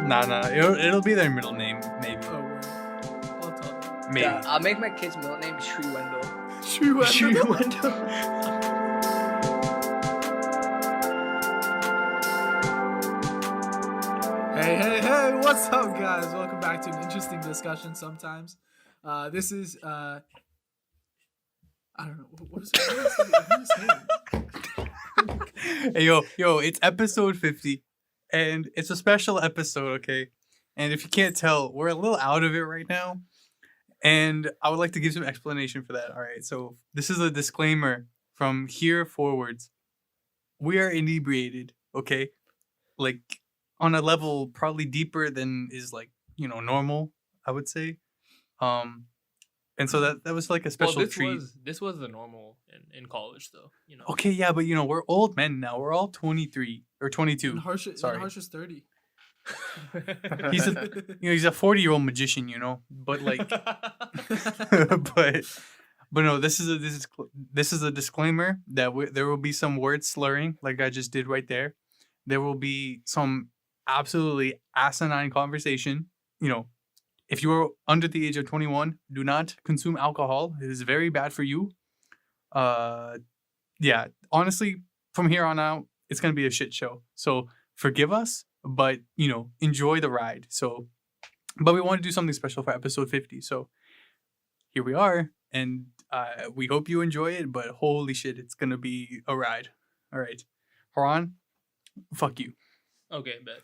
Nah. It'll be their middle name, maybe. Oh, word. I'll tell them. Maybe. Yeah, I'll make my kid's middle name Sri Wendell. Sri Wendell. Sri Wendell. Hey, what's up, guys? Welcome back to an interesting discussion sometimes. This is, I don't know, what is his name? Hey, yo, it's episode 50, and it's a special episode, okay? And if you can't tell, we're a little out of it right now, and I would like to give some explanation for that, all right? So this is a disclaimer from here forwards. We are inebriated, okay? Like, on a level probably deeper than is, like, normal, I would say. And so that was like a special treat. This was the normal in college, though. Okay, yeah, but we're old men now. We're all 23 or 22. And Harsh is 30. He's a he's a 40-year-old magician, But like, but no. This is a disclaimer that there will be some word slurring, like I just did right there. There will be some absolutely asinine conversation. If you are under the age of 21, do not consume alcohol. It is very bad for you. Yeah, honestly, from here on out, it's going to be a shit show. So forgive us, but, enjoy the ride. So, but we want to do something special for episode 50. So here we are, and we hope you enjoy it, but holy shit, it's going to be a ride. All right. Haran, fuck you. Okay, bet.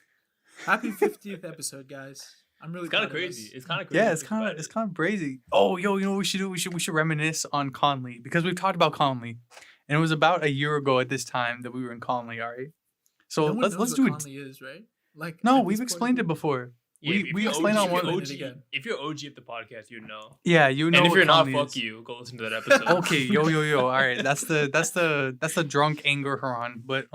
Happy 50th episode, guys. I'm really It's kind of crazy. It's kind of crazy. Yeah, it's kind of crazy. Oh, yo, what we should do? We should reminisce on Conley, because we've talked about Conley, and it was about a year ago at this time that we were in Conley. All right, so let's do it. Conley is, right? Like, no, we've explained it before. Yeah, we explained on one. If you're OG of the podcast, you know. Yeah, you know. And if you're not, Conley fuck you. Go listen to that episode. Okay, yo. All right, that's the drunk anger Haran. But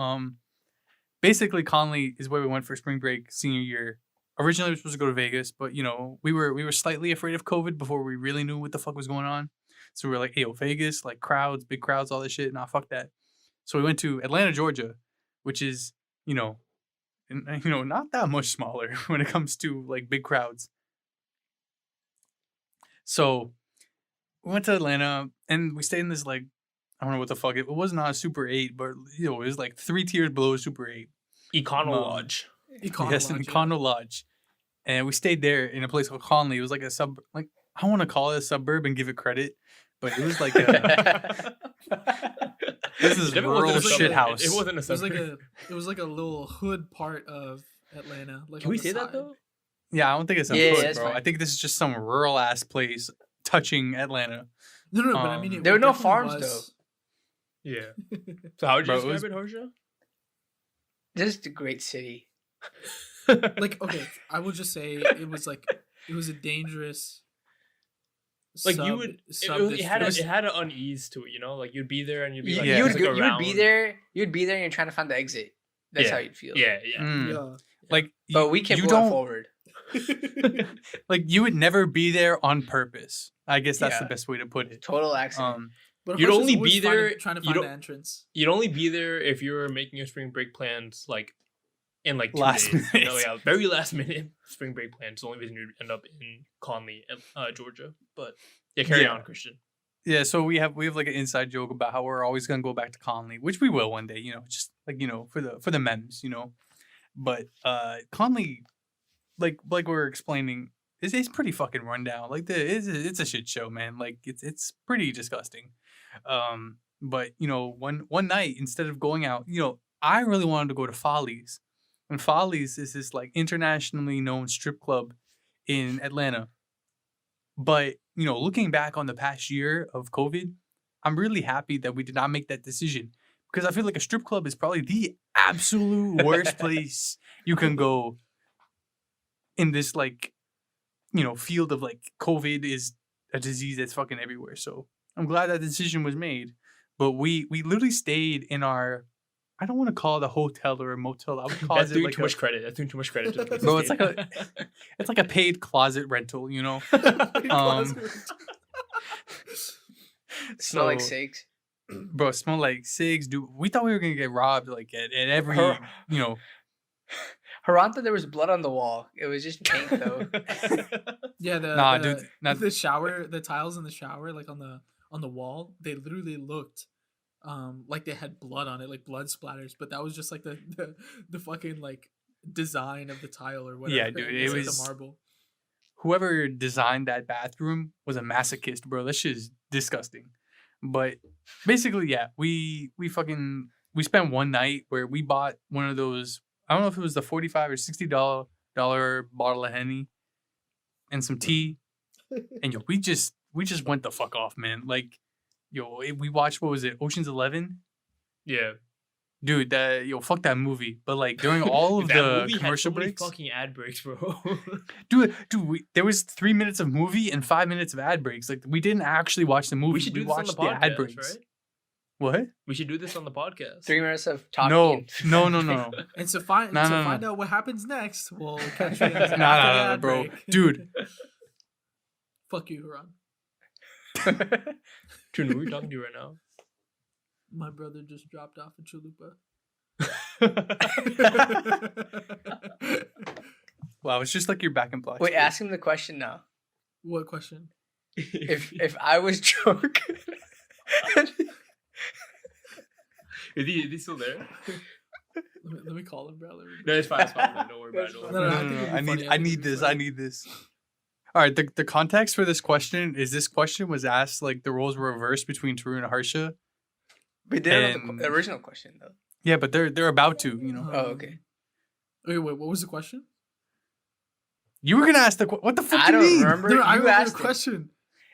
basically, Conley is where we went for spring break senior year. Originally, we were supposed to go to Vegas, but, we were slightly afraid of COVID before we really knew what the fuck was going on. So we were like, hey, Vegas, like crowds, big crowds, all this shit. Nah, fuck that. So we went to Atlanta, Georgia, which is, not that much smaller when it comes to, like, big crowds. So we went to Atlanta, and we stayed in this, like, I don't know what the fuck. It was not a Super 8, but, it was like 3 tiers below Super 8. Econo Lodge. Yes, in Econo Lodge. And we stayed there in a place called Conley. It was like a I want to call it a suburb and give it credit, but it was like this is rural shit house. It wasn't a suburb. It was like a little hood part of Atlanta. Like, can we say that though? Yeah, I don't think it's a hood, bro. Fine. I think this is just some rural ass place touching Atlanta. No, but I mean, there were no farms though. Yeah. So how would you describe it, Harsha? Just a great city. Like, okay, I would just say it was a dangerous. Like it had an unease to it, like you'd be there and you'd be like, you'd be there and you're trying to find the exit. That's how you'd feel. Yeah. Yeah. Like, but we kept going forward. Like, you would never be there on purpose. I guess that's the best way to put it. Total accident. But you'd only be there trying to find the entrance. You'd only be there if you were making your spring break plans like in like 2 last days. minute. Very last minute spring break plans. The only reason you'd end up in Conley, Georgia. But carry on, Christian. Yeah, so we have like an inside joke about how we're always gonna go back to Conley, which we will one day, just like for the memes, But Conley, like we're explaining, it's pretty fucking rundown. Like it's a shit show, man. Like it's pretty disgusting. But one night, instead of going out, I really wanted to go to Follies. And Follies is this like internationally known strip club in Atlanta. But, looking back on the past year of COVID, I'm really happy that we did not make that decision, because I feel like a strip club is probably the absolute worst place you can go in this, like, field of, like, COVID is a disease that's fucking everywhere. So I'm glad that decision was made. But we literally stayed in our, I don't want to call it a hotel or a motel. I would call That's it doing like too much credit. That's doing too much credit to the place. Bro, it's like a paid closet rental, Smell like cigs. Bro, smell like cigs, dude. We thought we were gonna get robbed like at every, Haran thought there was blood on the wall. It was just paint though. Yeah, the shower, the tiles in the shower, like on the wall, they literally looked like they had blood on it, like blood splatters. But that was just like the fucking like design of the tile or whatever. Yeah, dude, it like was the marble. Whoever designed that bathroom was a masochist, bro. That shit is disgusting. But basically, yeah, we spent one night where we bought one of those. I don't know if it was the $45 or $60 bottle of Henny and some tea, and yo, we just went the fuck off, man. Like, yo, we watched, what was it, Ocean's 11? Yeah. Dude, fuck that movie. But like during all of the commercial breaks, fucking ad breaks, bro. dude, there was 3 minutes of movie and 5 minutes of ad breaks. Like we didn't actually watch the movie. We should do this on the podcast, ad breaks. Right? What? We should do this on the podcast. 3 minutes of talking. No. And to find out what happens next, we'll catch you guys nah, bro. Dude. Fuck you, Haran. Tune, who are you talking to right now? My brother just dropped off a chalupa. Wow, it's just like you're back in black. Wait, ask him the question now. What question? If I was drunk. Is he still there? Let me call him, bro. No, it's fine. Man. Don't worry about it. No. I need this. All right, the context for this question is this question was asked like the roles were reversed between Tarun and Harsha. We did on the original question though. Yeah, but they're about to, you know. Oh, okay. Wait, what was the question? You were gonna ask what the fuck I do you don't mean? remember. No, I you remember asked the question.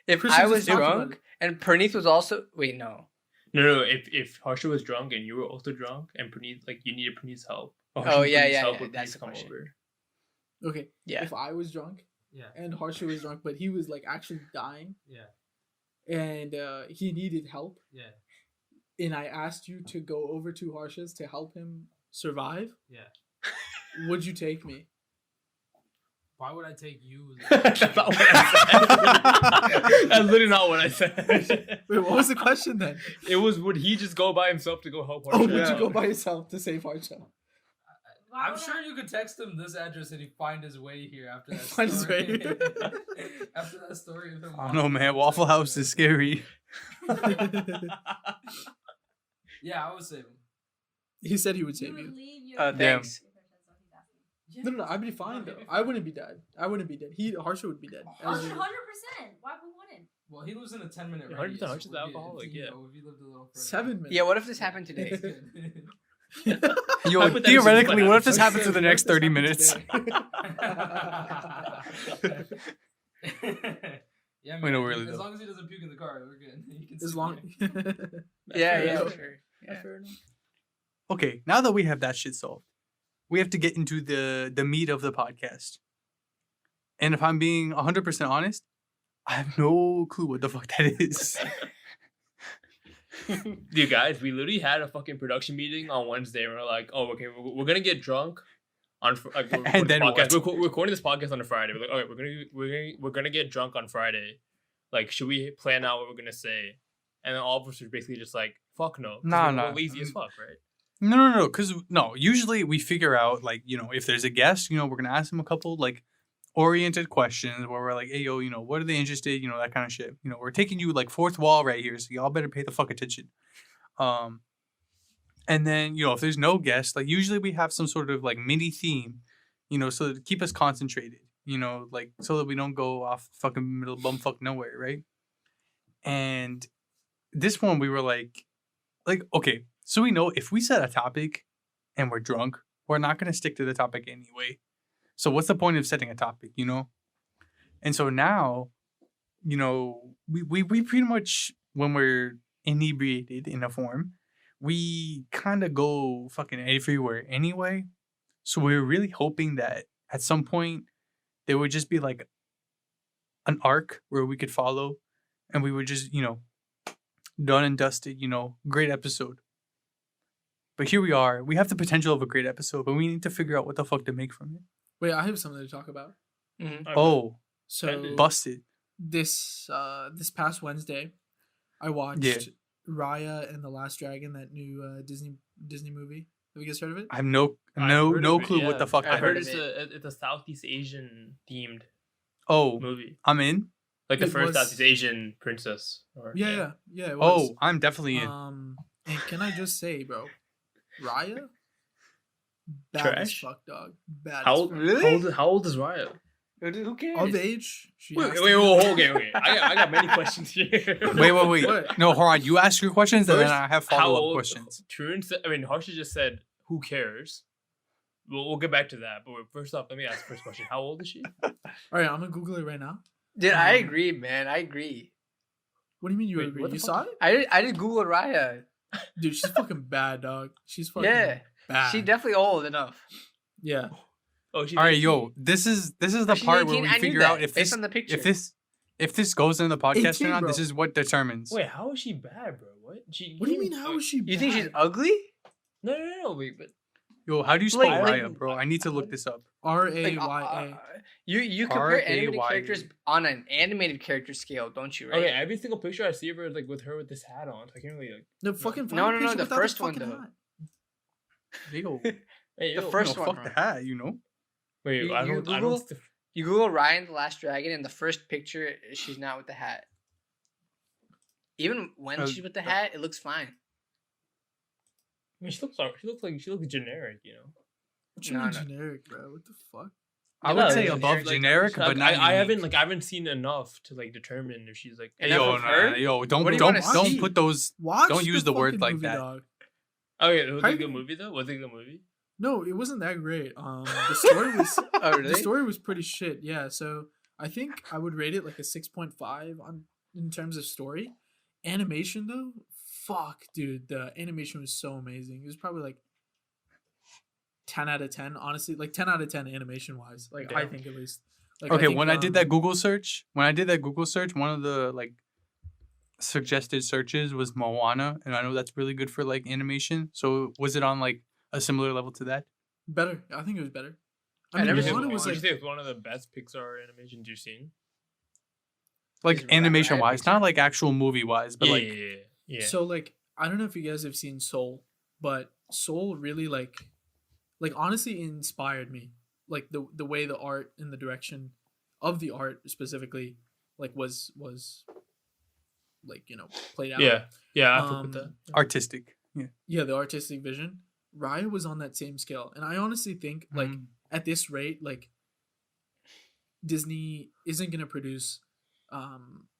If Christian I was just talked about drunk and Praneeth was also No. If Harsha was drunk and you were also drunk and Praneeth, like you needed Praneeth's help. Oh yeah. Would That's the come question. over. Okay. Yeah. If I was drunk. Yeah. And Harsha was drunk, but he was like actually dying. Yeah. And he needed help. Yeah. And I asked you to go over to Harsha's to help him survive. Yeah. Would you take me? Why would I take you? That's not what I said. That's literally not what I said. Wait, what was the question then? It was, would he just go by himself to go help Harsha? Oh, would you go by yourself to save Harsha? I'm sure you could text him this address and he'd find his way here after that Find his story. way. After that story of him. I don't know, man. Waffle House is scary. Yeah, I would save him. He said he would save you. Thanks. No, I'd be fine though. I wouldn't be dead. Harsha would be dead. 100%. Why we wouldn't? Well, he lives in a 10-minute Yeah, 100% radius. Harsha's the alcoholic, yeah. If he lived a little further. 7 minutes. Yeah, what if this happened today? Yo, theoretically, what if this happens in the next 30 minutes? Yeah, man. Wait, no, really, as though. long as he doesn't puke in the car, we're good. He can As sleep long. there. Yeah, enough. sure. Yeah, fair enough. Okay, now that we have that shit solved, we have to get into the meat of the podcast. And if I'm being 100% honest, I have no clue what the fuck that is. Dude, guys, we literally had a fucking production meeting on Wednesday. And we're like, oh, okay, we're gonna get drunk on like And then podcast. what? We're recording this podcast on a Friday. We're like, okay, we're gonna get drunk on Friday. Like, should we plan out what we're gonna say? And then all of us were basically just like, fuck no. Nah. We're lazy as fuck, right? No. Because usually we figure out like if there's a guest, we're gonna ask them a couple like oriented questions where we're like, hey yo, what are they interested? That kind of shit. We're taking you like fourth wall right here, so y'all better pay the fuck attention. And then if there's no guest, like usually we have some sort of like mini theme, so to keep us concentrated, like so that we don't go off fucking middle bumfuck nowhere, right? And this one we were like okay, so we know if we set a topic and we're drunk, we're not gonna stick to the topic anyway. So what's the point of setting a topic, And so now, we pretty much, when we're inebriated in a form, we kind of go fucking everywhere anyway. So we were really hoping that at some point there would just be like an arc where we could follow and we would just, done and dusted, great episode. But here we are. We have the potential of a great episode, but we need to figure out what the fuck to make from it. Wait, I have something to talk about. Mm-hmm. Oh, So busted. this past Wednesday, I watched Raya and the Last Dragon, that new Disney movie. Have you guys heard of it? I have no I've heard no of it, clue what yeah. the fuck. I've I heard of it's a Southeast Asian themed Oh, movie, I'm in. like the It first was- Southeast Asian princess. Or, Yeah. It was. Oh, I'm definitely in. And can I just say, bro, Raya, bad as Trash? fuck, dog. Bad. How as old? fuck. Really? How old is Raya? Who cares? Of age. She Wait, has wait, to wait, be- okay. I got many questions here. Wait. What? No, hold on. You ask your questions, and then First, I have how follow up old- questions. Harsha just said, "Who cares?" We'll get back to that. But first off, let me ask the first question. How old is she? All right, I'm gonna Google it right now. Dude, I Um, agree, man. I agree. What do you mean you Wait, agree? what the You fuck? saw it? I did Google Raya. Dude, she's fucking bad, dog. She's fucking Yeah, bad. she definitely old enough. Yeah. Oh, she's All right, 18. yo, this is the She's part where 18, we I knew figure that, out if based this on the picture. if this goes in the podcast 18, or not. This bro. is what determines. Wait, how is she bad, bro? What? What do you mean? How is she? You think she's bad? ugly? No. Wait, but Yo, how do you spell Like- Raya, bro? I need to look this up. Like, RAYA. you compare animated R-A-Y-A. characters on an animated character scale, don't you? Right? okay, every single picture I see of her like with her with this hat on, so I can't really like. No fucking. No, find a no, picture the without first one, fucking though. hat. Yo, Hey, The yo, first no, one, fuck the bro. hat, you know. Wait, You- I you don't. I Google? don't. You Google Ryan the Last Dragon, and the first picture, she's not with the hat. Even when Uh, she's with the hat, it looks fine. I mean, she looks generic, you know. What you No, mean no. generic, bro? What the fuck? I No, would say like, above like, generic, like, but not. I haven't unique. I haven't seen enough to like determine if she's like. Enough Yo, of her? yo, don't What do you don't wanna don't see? put those. Watch. Don't use the word fucking like movie, that. Dog. Okay, was it a How good you- movie though? Was it a good movie? No, it wasn't that great. The story was Oh, the really? story was pretty shit. Yeah, so I think I would rate it like a 6.5 on in terms of story. Animation though, fuck, dude, the animation was so amazing. It was probably like 10 out of 10. Honestly, like 10 out of 10 animation wise. Like I Damn. think at least. Like, I Okay, think, when I did that Google search, one of the like suggested searches was Moana, and I know that's really good for like animation. So was it on like a similar level to that? better. I think it was better. I I mean, never Would seen you Moana say- was would like you say it's one of the best Pixar animations you've seen? Like Is it animation wise, Pixar? not like actual movie wise, but like yeah. So like I don't know if you guys have seen Soul, but Soul really like honestly inspired me. Like the way the art and the direction of the art specifically like was like, you know, played out. yeah, I fuck with that. Um, artistic. Yeah. Yeah, the artistic vision. Raya was on that same scale. And I honestly think like Mhm. at this rate, like Disney isn't gonna produce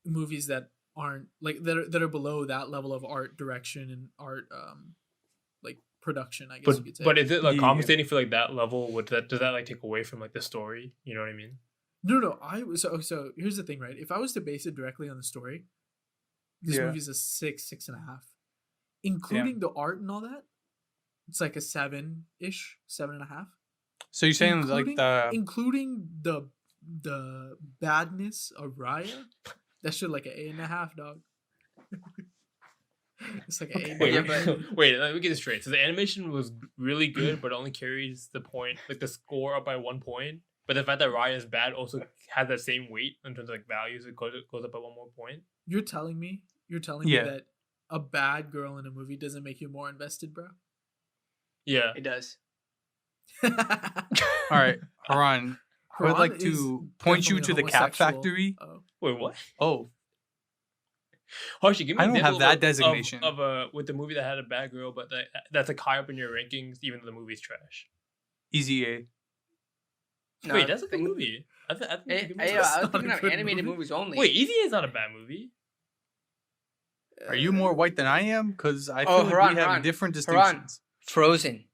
movies that aren't like that are below that level of art direction and art like production, I guess you could say. But is it like Yeah. compensating for like that level? Does that like take away from like the story? You know what I mean? No. So here's the thing, right? If I was to base it directly on the story, this Yeah. movie's a 6.5, including the art and all that. It's like a 7-ish, 7.5, So you're saying like including the badness of Raya. That shit like an 8.5, dog. It's like an 8. Wait, Yeah, but- wait. Let me get this straight. So the animation was really good, but only carries the point, like the score up by 1 point. But the fact that Raya is bad also has that same weight in terms of like values. It goes up by 1 more point. You're telling me Yeah. that a bad girl in a movie doesn't make you more invested, bro? Yeah. It does. all right, Haran. I would Haran like is to point you to definitely the Cap homosexual. Factory. Oh. Wait, what? Oh, Harsha, give me I an don't have example that of- designation. of with the movie that had a bad girl, but that's like high up in your rankings, even though the movie's trash. Easy A. No, Wait, that's a good think- movie. I think it's a Hey, good hey, movie. I was That's not thinking a of good animated movie. movies only. Wait, Easy is not a bad movie. Are you more white than I am? Because I feel Oh, like Haran, we have Haran. different Haran. distinctions. Frozen.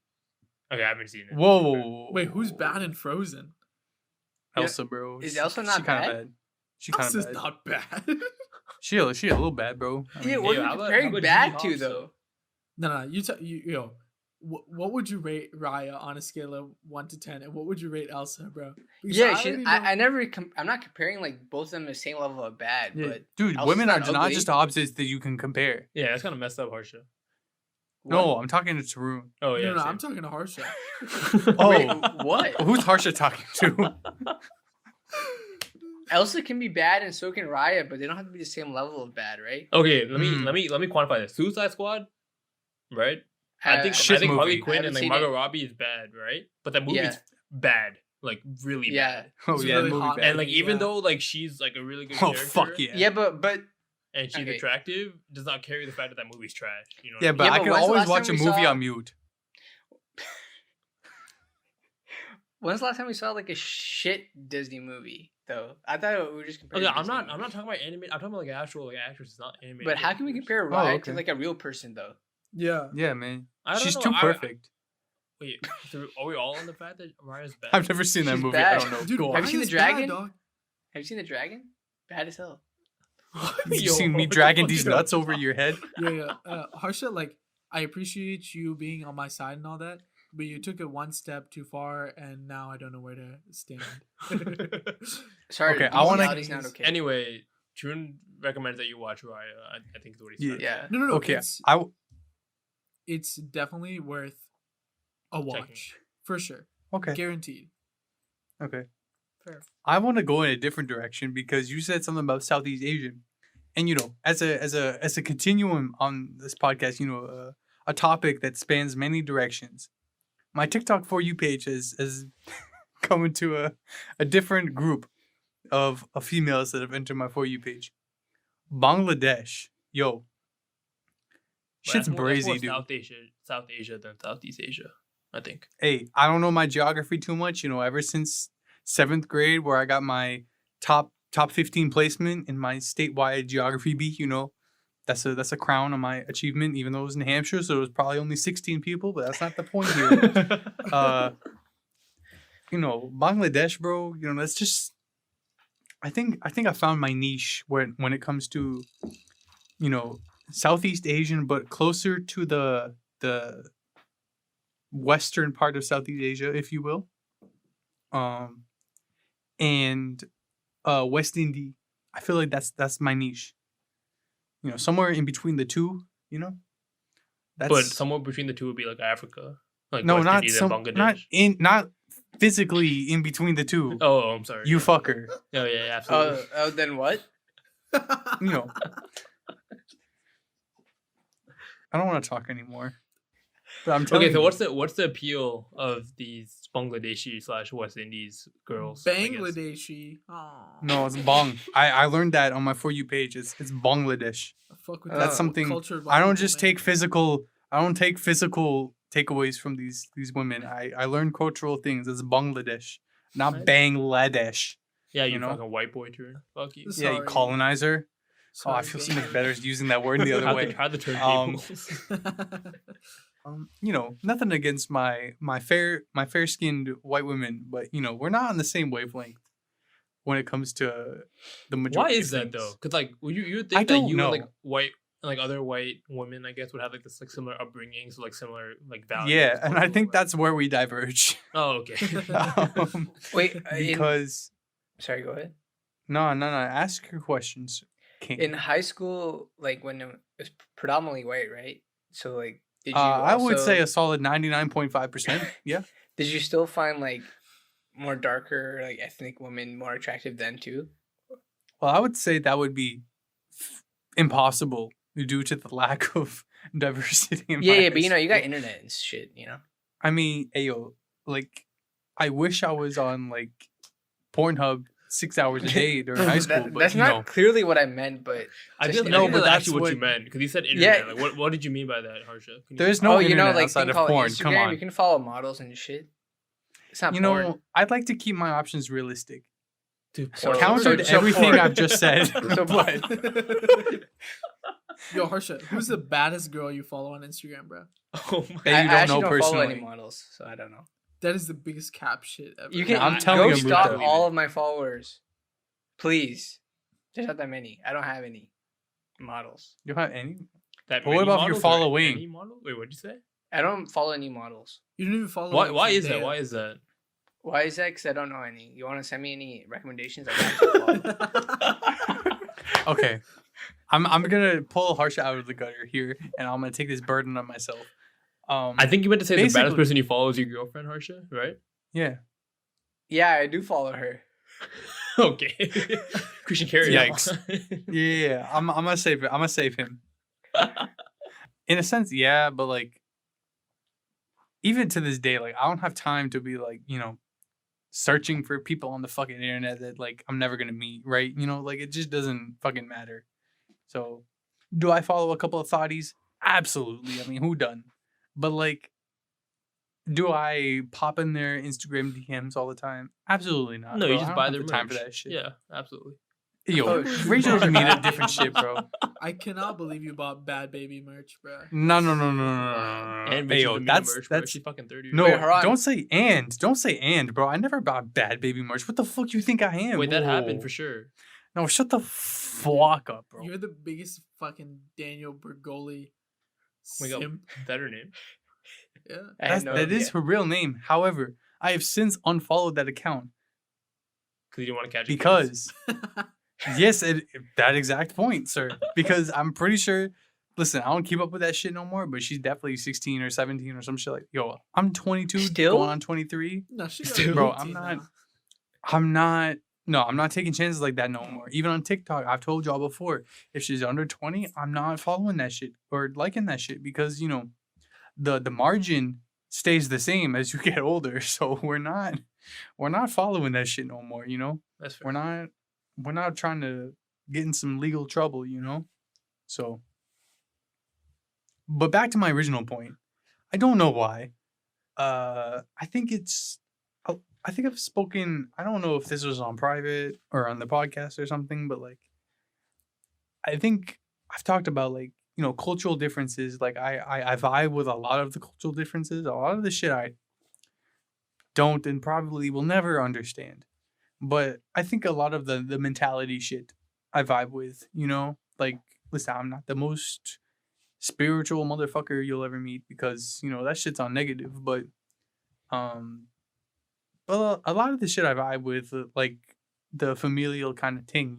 Okay, I haven't seen it. Whoa. Wait, who's bad in Frozen? Elsa, bro. Is Elsa She not kinda bad? She kind Elsa's of bad. not bad. She a little bad, bro. I Yeah, mean, what hey, are how you about- comparing how about bad Judy to Hopps, though? No. You what would you rate Raya on a scale of 1 to 10, and what would you rate Elsa, bro? Because Yeah, already know- I never. I'm not comparing like both of them the same level of bad, Yeah. but dude, Elsa's women are not not ugly. just opposites that you can compare. Yeah, that's kind of messed up, Harsha. No, I'm talking to Tarun. Oh yeah. no, same. I'm talking to Harsha. Oh, Wait, what? who's Harsha talking to? Elsa can be bad and so can Raya, but they don't have to be the same level of bad, right? Okay, Hmm. let me quantify this. Suicide Squad, right? I think Shit Harley movie. Quinn and haven't like seen Margot it. Robbie is bad, right? But that movie's Yeah. bad, like really Yeah. bad. Oh It's yeah, really movie hot. bad. And like even Yeah. though like she's like a really good Oh character, fuck yeah. Yeah, but and she's Okay. attractive, does not carry the fact that that movie's trash. You know? Yeah, but Yeah, I but can when's the always last watch a time we movie saw- on mute. when's the last time we saw like a shit Disney movie though? I thought we were just comparing. Okay, I'm Disney not movies. talking about anime. I'm talking about like actual like actresses, not animated. But how can we characters. compare Raya okay. to like a real person though? Yeah. Yeah, man. I don't She's know, too I- perfect. Wait, so are we all on the fact that Raya's bad? I've never seen that She's movie. bad. I don't know. Dude, Go have on. you seen The Raya's bad, Dragon? dog. Have you seen The Dragon? Bad as hell. You Yo, seen me what the dragging fuck these is nuts that? over your head? Yeah. Harsha, like, I appreciate you being on my side and all that, but you took it one step too far, and now I don't know where to stand. Sorry, Okay, I wanna- bestiality's not okay. Anyway, June recommends that you watch Raya. I think is what he said. yeah. No. Okay, It's, it's definitely worth a watch for sure, okay. guaranteed. Okay. Fair. I want to go in a different direction because you said something about Southeast Asian, and as a continuum on this podcast, a topic that spans many directions. My TikTok for you page has come into a different group of females that have entered my for you page. Bangladesh, yo, But shit's that's more brazy, dude. South Asia than Southeast Asia, I think. Hey, I don't know my geography too much. Ever since 7th grade, where I got my top 15 placement in my statewide geography bee, that's a crown on my achievement. Even though it was in Hampshire, so it was probably only 16 people, but that's not the point here. Bangladesh, bro. That's just. I think I found my niche when it comes to, Southeast Asian, but closer to the western part of Southeast Asia, if you will. And West Indies. I feel like that's my niche. Somewhere in between the two. That's But somewhere between the two would be like Africa, like no, West not Indies and Bangladesh. not physically in between the two. Oh, I'm sorry. You fucker. Oh yeah, absolutely. Oh, then what? I don't want to talk anymore. But I'm telling Okay, so you. what's the appeal of these Bangladeshi / West Indies girls? I guess? Bangladeshi. Aw. No, it's Bang. I learned that on my For You page. It's Bangladesh. I fuck with That's that something. culture of I don't people, just man. take physical. I don't take physical takeaways from these women. I learn cultural things. It's Bangladesh, not Right. Bangladesh. Yeah, you you know? fucking white boy turn. Fuck you. Yeah, you Sorry. colonizer. Oh, I Sorry, feel so much Bangladesh. better using that word the other way. How the turn Um, tables. Nothing against my fair skinned white women, but we're not on the same wavelength when it comes to the majority. Why of is that things. though? Because like you would I think that don't you and like know. white like other white women, I guess, would have like this like similar upbringing, so like similar like values. Yeah, and I cultural, think right? that's where we diverge. Oh, okay. Wait, Because sorry, go ahead. no, ask your questions, King. In high school, like when it was predominantly white, right? So like, did you? I would also- say a solid 99.5%. Yeah. Did you still find like more darker, like ethnic women more attractive then too? Well, I would say that would be impossible due to the lack of diversity. In Yeah, my yeah, but high you got school. internet and shit, I mean, ayo, like, I wish I was on like Pornhub 6 hours a day during high school, but that's not clearly what I meant, but I Just feel no, like but that's that's actually what you what- meant because you said Yeah. internet. Like, what did you mean by that, Harsha? Can you- there's no oh, internet like outside thing of called porn. Instagram, Come on. you can follow models and shit. It's not porn. I'd like to keep my options realistic. Dude, So- porn. Countered so everything porn. I've just said. So but Yo, Harsha, who's the baddest girl you follow on Instagram, bro? Oh my. That you I don't actually know don't follow any personally. models, so I don't know. That is the biggest cap shit ever. You can I'm go telling you, stalk Muta. all of my followers, please. There's not that many. I don't have any models. You don't have any? That But what many about your models or following? any model? Wait, what'd you say? I don't follow any models. You don't even follow. Why is that? Zendaya. Why is that? Why is that? Because I don't know any. You want to send me any recommendations? I got Okay. I'm gonna pull Harsha out of the gutter here, and I'm gonna take this burden on myself. I think you meant to say the baddest Basically- person you follow is your girlfriend, Harsha, right? Yeah. Yeah, I do follow her. Okay. Christian Carey. Yikes. Yeah. I'm gonna save it. I'm gonna save him. In a sense, yeah, but like, even to this day, like I don't have time to be like, searching for people on the fucking internet that like I'm never gonna meet, right? Like it just doesn't fucking matter. So, do I follow a couple of thotties? Absolutely. I mean, who done? But like, do I pop in their Instagram DMs all the time? Absolutely not. No, bro. you I just don't buy have their the time merch. for that shit. Yeah, absolutely. Yo, Oh, Rachel and me are different shit, bro. I cannot believe you bought Bad Baby merch, bro. No. And Hey, Rachel's yo, the Mina that's merch, bro. that's She's fucking 30. no. Wait, hold on. Don't say and, bro. I never bought Bad Baby merch. What the fuck you think I am? Wait, that happened Whoa. for sure. No, shut the fuck up, bro. You're the biggest fucking Daniel Bergoli We got simp. better name. Yeah. I had no That is idea. her real name. However, I have since unfollowed that account Because you didn't want to catch it. because yes, that exact point, sir. Because I'm pretty sure. Listen, I don't keep up with that shit no more. But she's definitely 16 or 17 or some shit like. Yo, I'm 22, Still? going on 23. No, she Still- Bro, I'm not. No, I'm not taking chances like that no more. Even on TikTok, I've told y'all before. If she's under 20, I'm not following that shit or liking that shit because the margin stays the same as you get older. So we're not following that shit no more. That's fair. We're not trying to get in some legal trouble. So. But back to my original point, I don't know why. I think I've spoken. I don't know if this was on private or on the podcast or something, but like, I think I've talked about like cultural differences. Like I vibe with a lot of the cultural differences. A lot of the shit I don't and probably will never understand. But I think a lot of the mentality shit I vibe with. Like listen, I'm not the most spiritual motherfucker you'll ever meet because that shit's on negative. But well, a lot of the shit I vibe with, like the familial kind of thing,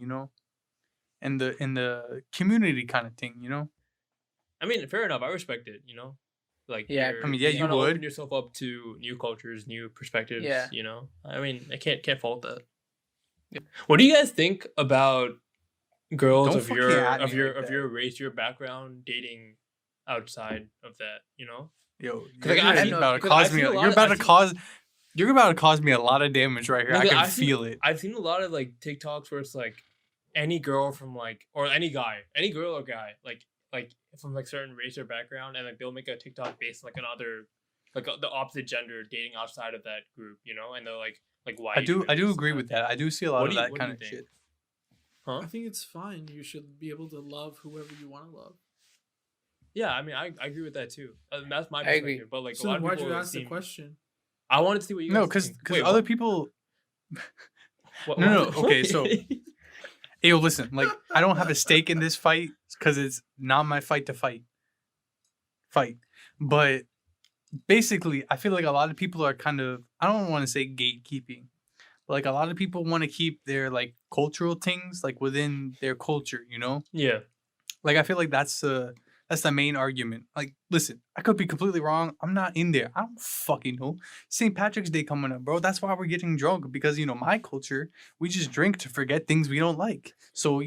and the community kind of thing, I mean, fair enough. I respect it. Like Yeah, you're I mean, yeah, you trying to would. open yourself up to new cultures, new perspectives. Yeah. I mean, I can't fault that. What do you guys think about girls Don't of fucking your at of me your like of that. your race, your background, dating outside of that? Yo, like, you're I have no- about to because cause I've me. seen a lot You're of- about to I've seen- cause. You're about to cause me a lot of damage right here. No, I 'cause can I've seen- feel it. I've seen a lot of like TikToks where it's like any girl from like or any guy, any girl or guy, like from like certain race or background, and like they'll make a TikTok based like another like the opposite gender dating outside of that group, and they're like why I you do. do I do this agree kind with of thing. that. I do see a lot What of do you- that what do kind you of think? shit. Huh? I think it's fine. You should be able to love whoever you want to love. Yeah, I mean, I agree with that too. That's my I perspective. agree. But like a So lot then of why'd people you ask the seem- question? I wanted to see what you guys No, because think. Wait, other what? people. What- No, what? okay, so- Hey, yo, listen. Like, I don't have a stake in this fight because it's not my fight to fight. But basically, I feel like a lot of people are kind of. I don't want to say gatekeeping, but like a lot of people want to keep their like cultural things like within their culture. Yeah, Like I feel like that's the main argument. Like, listen, I could be completely wrong. I'm not in there. I don't fucking know. St. Patrick's Day coming up, bro. That's why we're getting drunk because my culture, we just drink to forget things we don't like. So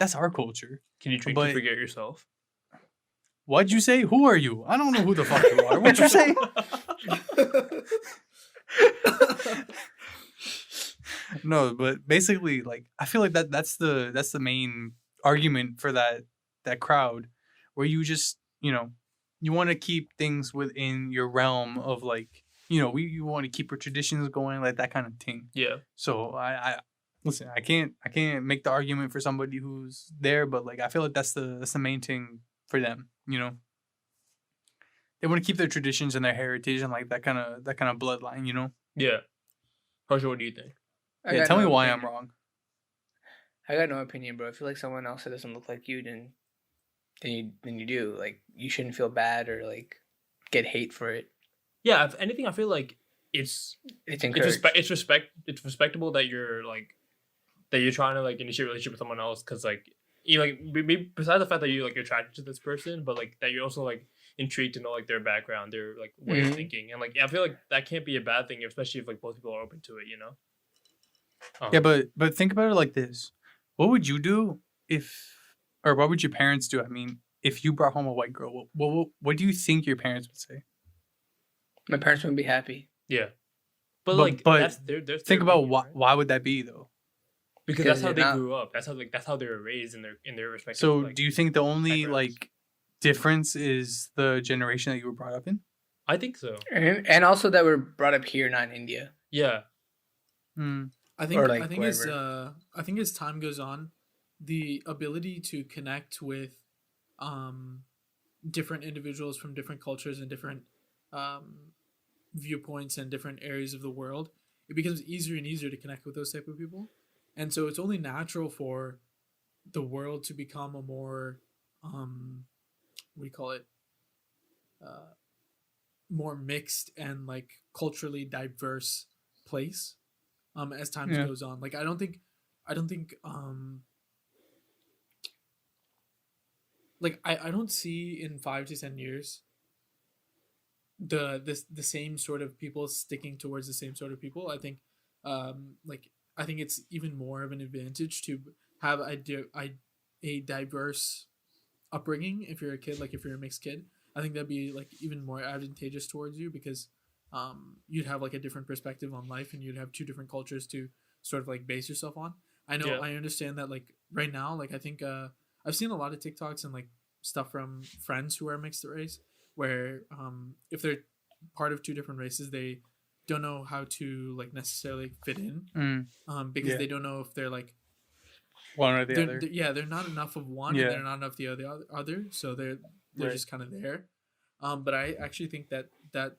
that's our culture. can you drink But- to forget yourself? What'd you say? Who are you? I don't know who the fuck you are. What'd you say? No, but basically, like I feel like that's the main argument for that crowd, where you just you want to keep things within your realm of like you want to keep your traditions going, like that kind of thing. Yeah, So I listen. I can't make the argument for somebody who's there, but like I feel like that's the main thing for them. They want to keep their traditions and their heritage and like that kind of bloodline. yeah. Harsha, what do you think? I Yeah, got tell me no why opinion. I'm wrong. I got no opinion, bro. If you like someone else that doesn't look like you, then you do. Like, you shouldn't feel bad or like get hate for it. Yeah, if anything, I feel like it's Encouraged. it's respectable that you're trying to like initiate a relationship with someone else because like you like maybe besides the fact that you're attracted to this person, but like that you're also like intrigued to know like their background, their like way of Mhm. thinking, and like I feel like that can't be a bad thing, especially if like both people are open to it. Yeah, but think about it like this: what would you do or what would your parents do? I mean, if you brought home a white girl, what do you think your parents would say? My parents wouldn't be happy Yeah, but But- like but that's their Think about opinion, why right? why would that be though? Because because that's how you're they not- grew up. That's how they were raised in their respective. So like, do you think the only backgrounds. like difference is the generation that you were brought up in? I think so. and also that we're brought up here, not in India. Yeah, Hmm. I think Or, like, I think as time goes on, the ability to connect with different individuals from different cultures and different viewpoints and different areas of the world, it becomes easier and easier to connect with those type of people. And so it's only natural for the world to become a more what do you call it? More mixed and like culturally diverse place as time Yeah. goes on. Like I don't think like I don't see in 5 to 10 years the same sort of people sticking towards the same sort of people. I think like I think it's even more of an advantage to have a diverse upbringing if you're a kid, like if you're a mixed kid. I think that'd be like even more advantageous towards you because you'd have like a different perspective on life and you'd have two different cultures to sort of like base yourself on. I know Yeah. I understand that like right now, like I think I've seen a lot of TikToks and like stuff from friends who are mixed race where if they're part of two different races, they don't know how to like necessarily fit in because Yeah. they don't know if they're like One or the they're, other. they're not enough of one Yeah. and they're not enough of the other, so they're Right. just kind of there. But I actually think that that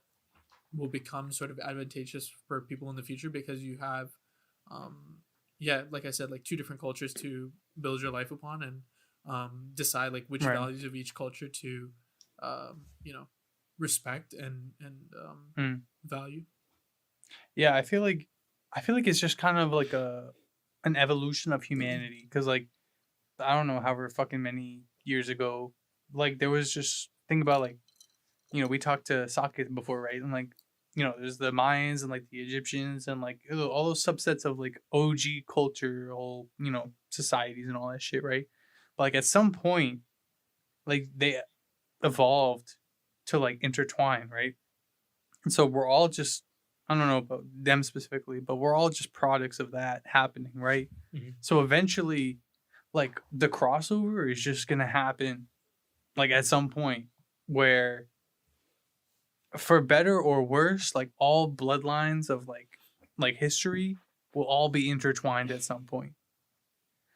will become sort of advantageous for people in the future because you have yeah, like I said, like two different cultures to build your life upon and decide like which Right. values of each culture to you know, respect and value. Yeah, I feel like it's just kind of like an evolution of humanity because like I don't know however fucking many years ago, like there was just think about like we talked to Sakit before, right? And like there's the Mayans and like the Egyptians and like all those subsets of like OG culture, all societies and all that shit, right? But like at some point, like they evolved to like intertwine, right? And so we're all just I don't know about them specifically, but we're all just products of that happening, right? Mhm. So eventually, like the crossover is just gonna happen, like at some point where, for better or worse, like all bloodlines of like history will all be intertwined at some point.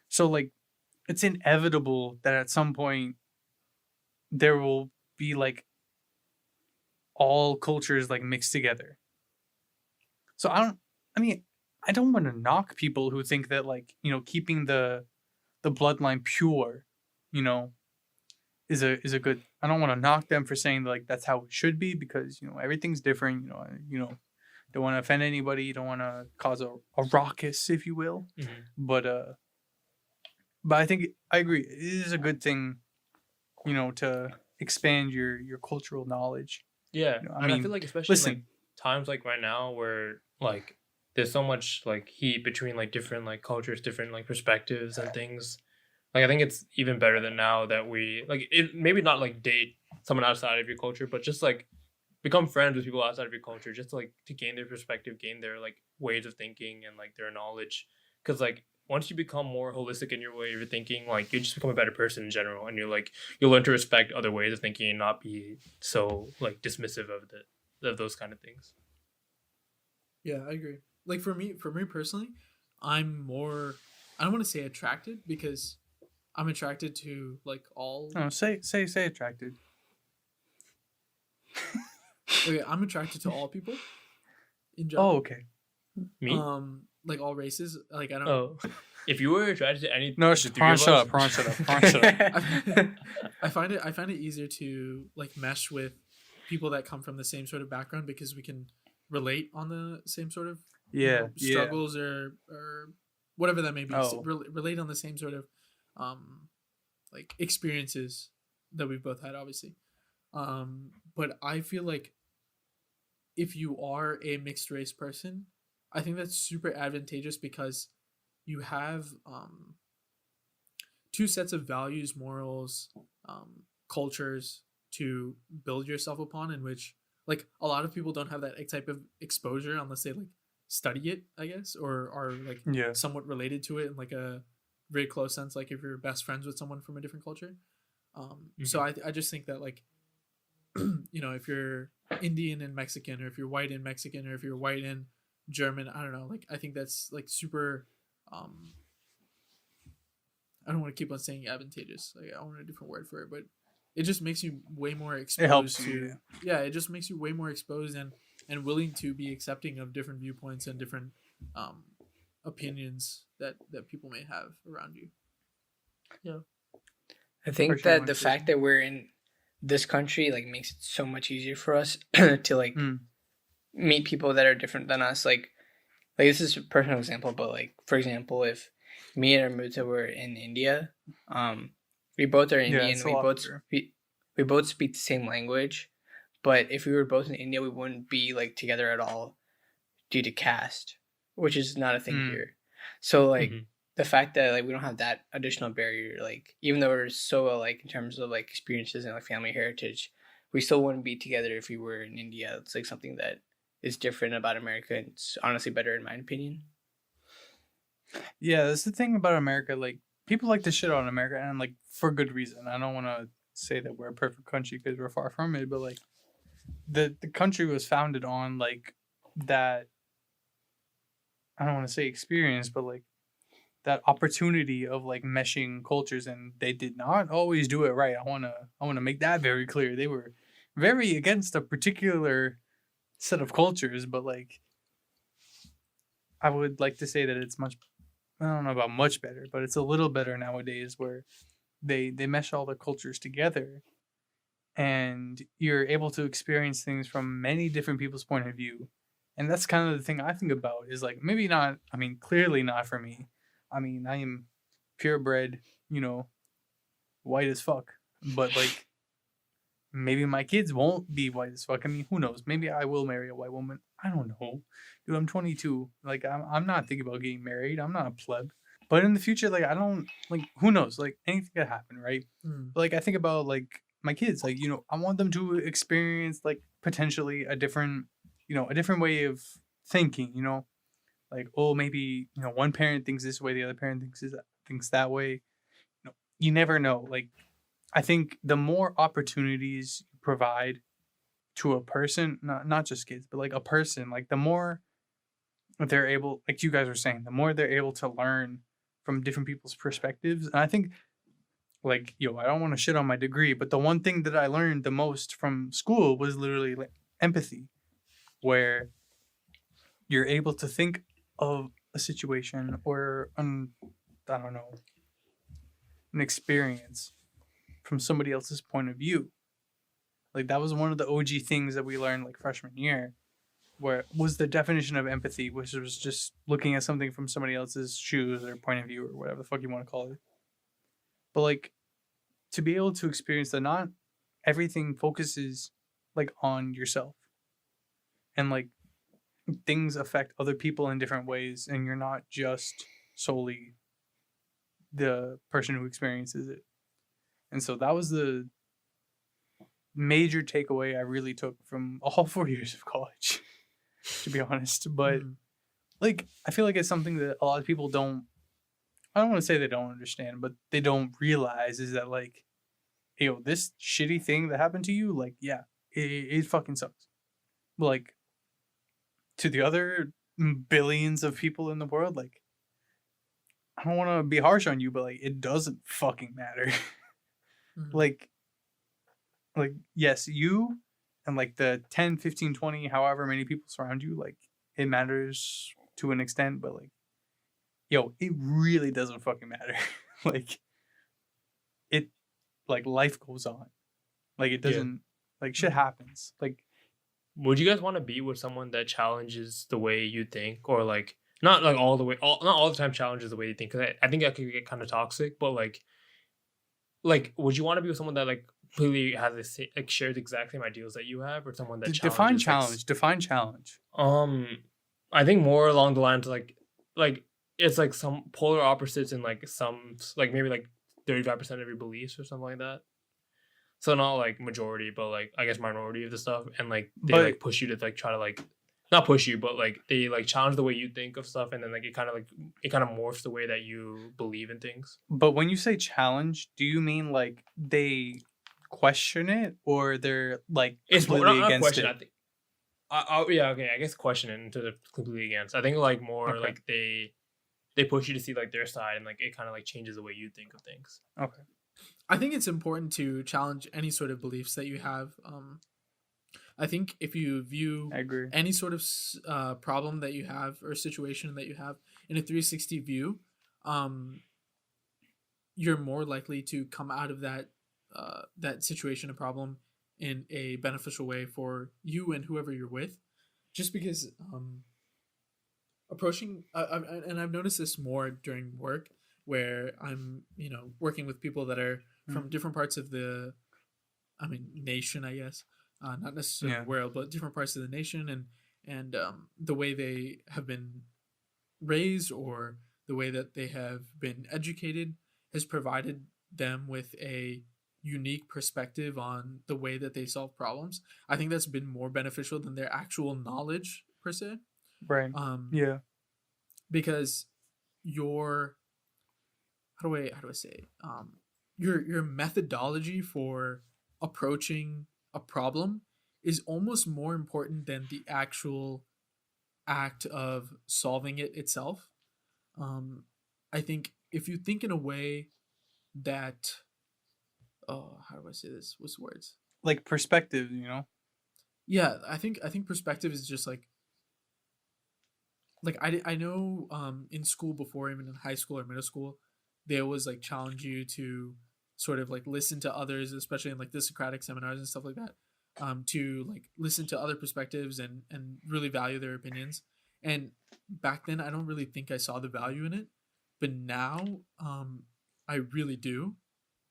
So like it's inevitable that at some point there will be like all cultures like mixed together. So I don't want to knock people who think that like, keeping the bloodline pure, is a good. I don't want to knock them for saying like that's how it should be because, everything's different, don't want to offend anybody, you don't want to cause a raucous, if you will. Mhm. But I think I agree. It is a good thing, to expand your cultural knowledge. Yeah, I and I mean, feel like especially in, like listen. times like right now where like there's so much like heat between like different like cultures, different like perspectives and things. Like I think it's even better than now that we like it. Maybe not like date someone outside of your culture, but just like become friends with people outside of your culture, just to gain their perspective, gain their like ways of thinking and like their knowledge. Because like once you become more holistic in your way of thinking, like you just become a better person in general, and you'll learn to respect other ways of thinking and not be so like dismissive of those kind of things. Yeah, I agree. Like for me personally, I'm more I don't want to say attracted because I'm attracted to like all No, say attracted. okay, I'm attracted to all people in Oh, general. okay. Me? Like all races. Like I don't Oh, if you were attracted to any, No, the shut three of up. us- Prawn, shut up. Prawn, shut up. I find it easier to like mesh with people that come from the same sort of background because we can relate on the same sort of Yeah, yeah. struggles or whatever that may be. Oh. Relate on the same sort of like experiences that we've both had, obviously. But I feel like if you are a mixed race person, I think that's super advantageous because you have two sets of values, morals, cultures to build yourself upon, in which like a lot of people don't have that type of exposure unless they like study it, I guess, or are like Yeah. somewhat related to it in like a very close sense, like if you're best friends with someone from a different culture. So I just think that like if you're Indian and Mexican, or if you're white and Mexican, or if you're white and German, I don't know, like I think that's like super I don't want to keep on saying advantageous, like I want a different word for it, but it just makes you way more exposed helps to you, it just makes you way more exposed and willing to be accepting of different viewpoints and different opinions that people may have around you. I think Personal that the interest. fact that we're in this country like makes it so much easier for us to like meet people that are different than us. Like this is a personal example, but like for example, if me and Amrita were in India, we both are Indian. it's a We lot both better. we both speak the same language, but if we were both in India, we wouldn't be like together at all due to caste, which is not a thing here. So like the fact that like we don't have that additional barrier, like even though we're so alike in terms of like experiences and like family heritage, we still wouldn't be together if we were in India. It's like something that is different about America, and it's honestly better in my opinion. Yeah, that's the thing about America. Like, people like to shit on America, and like for good reason. I don't want to say that we're a perfect country because we're far from it, but like the country was founded on like that. I don't want to say experience, but like that opportunity of like meshing cultures, and they did not always do it right. I wanna make that very clear. They were very against a particular set of cultures, but like I would like to say that it's much, I don't know about much better, but it's a little better nowadays where they mesh all the cultures together and you're able to experience things from many different people's point of view. And that's kind of the thing I think about is like maybe not, I mean, clearly not for me. I mean, I am purebred, white as fuck. But like maybe my kids won't be white as fuck. I mean, who knows? Maybe I will marry a white woman. I don't know. Dude, I'm 22. Like I'm not thinking about getting married. I'm not a pleb. But in the future, like I don't like who knows? Like anything could happen, right? But, like I think about like my kids, like, I want them to experience like potentially a different way of thinking, like, oh, maybe, one parent thinks this way, the other parent thinks that way. You never know. Like, I think the more opportunities you provide to a person, not just kids, but like a person, like the more they're able, like you guys were saying, the more they're able to learn from different people's perspectives. And I think, like, I don't want to shit on my degree, but the one thing that I learned the most from school was literally like empathy, where you're able to think of a situation or I don't know, an experience from somebody else's point of view. Like that was one of the OG things that we learned like freshman year, where was the definition of empathy, which was just looking at something from somebody else's shoes or point of view or whatever the fuck you want to call it. But like to be able to experience that not everything focuses like on yourself, and like things affect other people in different ways, and you're not just solely the person who experiences it. And so that was the major takeaway I really took from all 4 years of college, to be honest. But like I feel like it's something that a lot of people don't, I don't want to say they don't understand, but they don't realize is that like, this shitty thing that happened to you, like, yeah, it fucking sucks. But like to the other billions of people in the world, like, I don't want to be harsh on you, but like it doesn't fucking matter. like yes, you and like the 10, 15, 20, however many people surround you, like it matters to an extent, but like it really doesn't fucking matter. like it like life goes on. Like it doesn't like shit happens. Like, would you guys want to be with someone that challenges the way you think, or like not like not all the time challenges the way you think? Because I think that could get kind of toxic. But like would you want to be with someone that like completely has this like shares the exact same ideals that you have, or someone that define challenges, define challenge. I think more along the lines of like it's like some polar opposites in like some like maybe like 35% of your beliefs or something like that. So not like majority, but like I guess minority of the stuff, and like they But like push you to like try to like not push you, but like they like challenge the way you think of stuff, and then like it kind of morphs the way that you believe in things. but when you say challenge, do you mean like they question it or they're like It's more completely not against question. it? I think. Yeah, okay. I guess question it into the completely against. I think like more Okay. like they push you to see like their side, and like it kind of like changes the way you think of things. Okay. I think it's important to challenge any sort of beliefs that you have. I think if you view I agree. any sort of problem that you have or situation that you have in a 360 view, you're more likely to come out of that situation or problem in a beneficial way for you and whoever you're with, just because approaching and I've noticed this more during work where I'm working with people that are from different parts of the nation, I guess, not necessarily Yeah. the world, but different parts of the nation, and the way they have been raised or the way that they have been educated has provided them with a unique perspective on the way that they solve problems. I think that's been more beneficial than their actual knowledge per se. Right. Um, Yeah. because your how do I say it? Your methodology for approaching a problem is almost more important than the actual act of solving it itself. I think if you think in a way that how do I say this? What's the words? Like perspective, you know? Yeah, I think perspective is just like I know in school before, even in high school or middle school, they always like challenge you to sort of like listen to others, especially in like the Socratic seminars and stuff like that, to like listen to other perspectives and really value their opinions. And back then I don't really think I saw the value in it, but now I really do,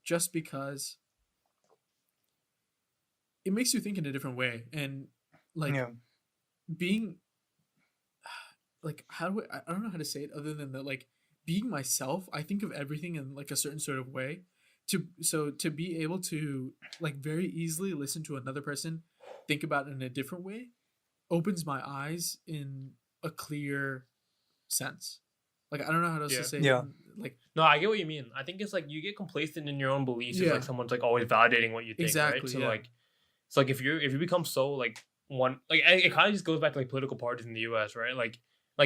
just because it makes you think in a different way. And like Yeah. being like I don't know how to say it other than that, like being myself, I think of everything in like a certain sort of way, to be able to like very easily listen to another person think about it in a different way opens my eyes in a clear sense. Like I don't know how else Yeah. to say Yeah. it. Like No, I get what you mean. I think it's like you get complacent in your own beliefs. It's Yeah. like someone's like always validating what you think, Exactly, right? So yeah. like, it's like if you become so like one like it kind of just goes back to like political parties in the U.S., right? Like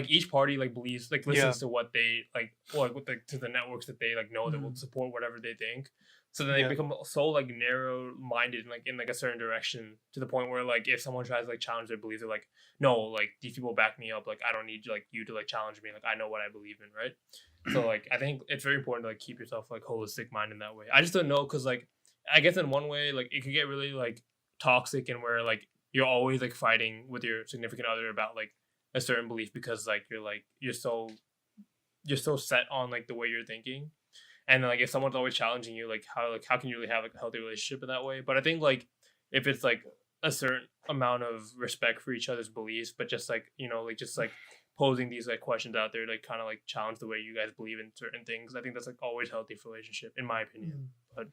each party like believes like listens to what they like or like, to the networks that they like know that will support whatever they think. So then they Yeah. become so like narrow minded like in like a certain direction to the point where like if someone tries to like challenge their beliefs, they're like, no, like these people back me up. Like I don't need like you to like challenge me. Like I know what I believe in, right? So like I think it's very important to like keep yourself like holistic mind in that way. I just don't know because like I guess in one way like it could get really like toxic and where like you're always like fighting with your significant other about like a certain belief because like you're so set on like the way you're thinking, and then, like if someone's always challenging you, like how can you really have like a healthy relationship in that way? But I think like if it's like a certain amount of respect for each other's beliefs, but just like like just like posing these like questions out there, like kind of like challenge the way you guys believe in certain things. I think that's like always healthy for relationship, in my opinion. But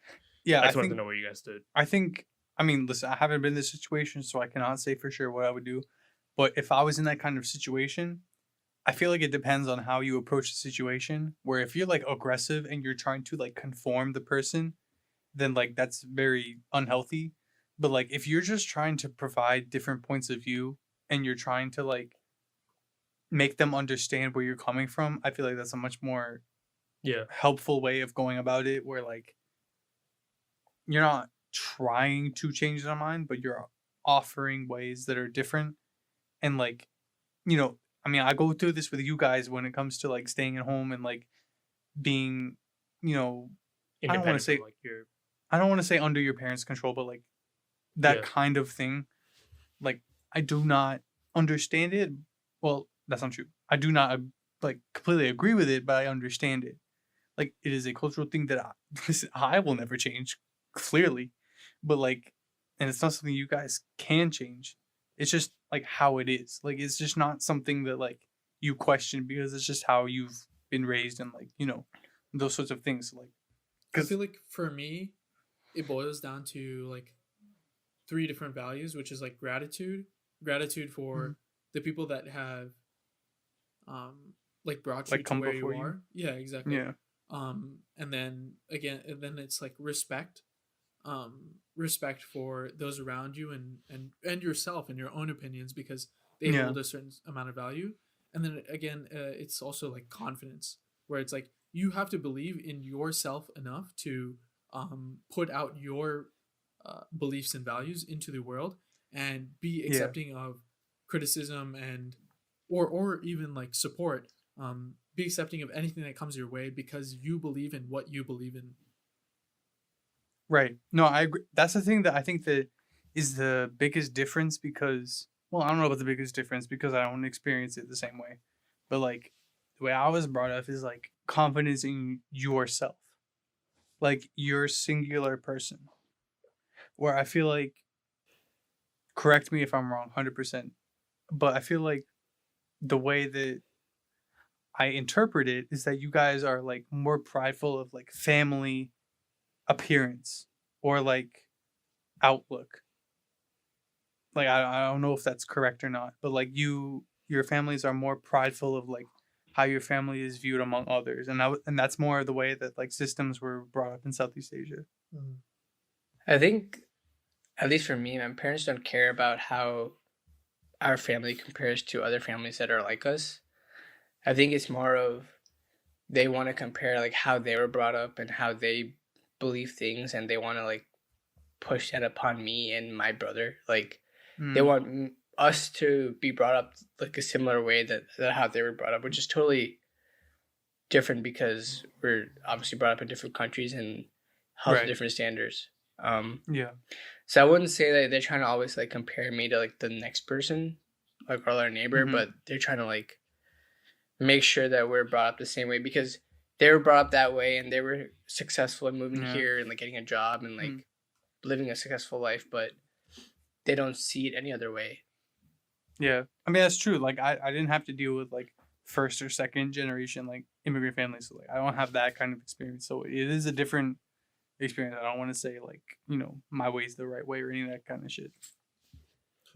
Yeah. I I just wanted think to know where you guys stood. I mean, listen, I haven't been in this situation, so I cannot say for sure what I would do. But if I was in that kind of situation, I feel like it depends on how you approach the situation. Where if you're like aggressive and you're trying to like conform the person, then like that's very unhealthy. But like if you're just trying to provide different points of view and you're trying to like make them understand where you're coming from, I feel like that's a much more Yeah, helpful way of going about it, where like you're not trying to change their mind, but you're offering ways that are different. And like, I mean, I go through this with you guys when it comes to like staying at home and like being, I don't want to independent say from like your I don't want to say under your parents' control, but like that Yeah. kind of thing. Like I do not understand it. Well, that's not true. I do not like completely agree with it, but I understand it. Like it is a cultural thing that listen, I will never change, clearly. But like, and it's not something you guys can change. It's just like how it is. Like it's just not something that like you question because it's just how you've been raised and like those sorts of things. Like, I feel like for me, it boils down to like 3 different values, which is like gratitude for the people that have like brought you Like to come where you before you. are. Yeah, exactly. Yeah. And then again, and then it's like respect, respect for those around you and yourself and your own opinions because they Yeah. hold a certain amount of value. And then again, it's also like confidence, where it's like you have to believe in yourself enough to put out your beliefs and values into the world and be Yeah. accepting of criticism and or even like support. Be accepting of anything that comes your way because you believe in what you believe in. Right. No, I agree. That's the thing that I think that is the biggest difference because, well, I don't know about the biggest difference because I don't experience it the same way. But like the way I was brought up is like confidence in yourself, like your singular person. Where I feel like, correct me if I'm wrong, 100%, but I feel like the way that I interpret it is that you guys are like more prideful of like family appearance or like outlook. Like I don't know if that's correct or not, but like your families are more prideful of like how your family is viewed among others, and that's more of the way that like systems were brought up in Southeast Asia. I think, at least for me, my parents don't care about how our family compares to other families that are like us. I think it's more of they want to compare like how they were brought up and how they believe things, and they want to like push that upon me and my brother. Like they want us to be brought up like a similar way that how they were brought up, which is totally different because we're obviously brought up in different countries and held to Right. different standards. Yeah. So I wouldn't say that they're trying to always like compare me to like the next person, like our neighbor, Mhm. but they're trying to like make sure that we're brought up the same way because they were brought up that way and they were successful in moving Yeah. here and like getting a job and like living a successful life, but they don't see it any other way. Yeah. I mean, that's true. Like, I didn't have to deal with, like, first or second generation, like, immigrant families. So, like, I don't have that kind of experience. So, it is a different experience. I don't want to say, like, you know, my way's the right way or any of that kind of shit.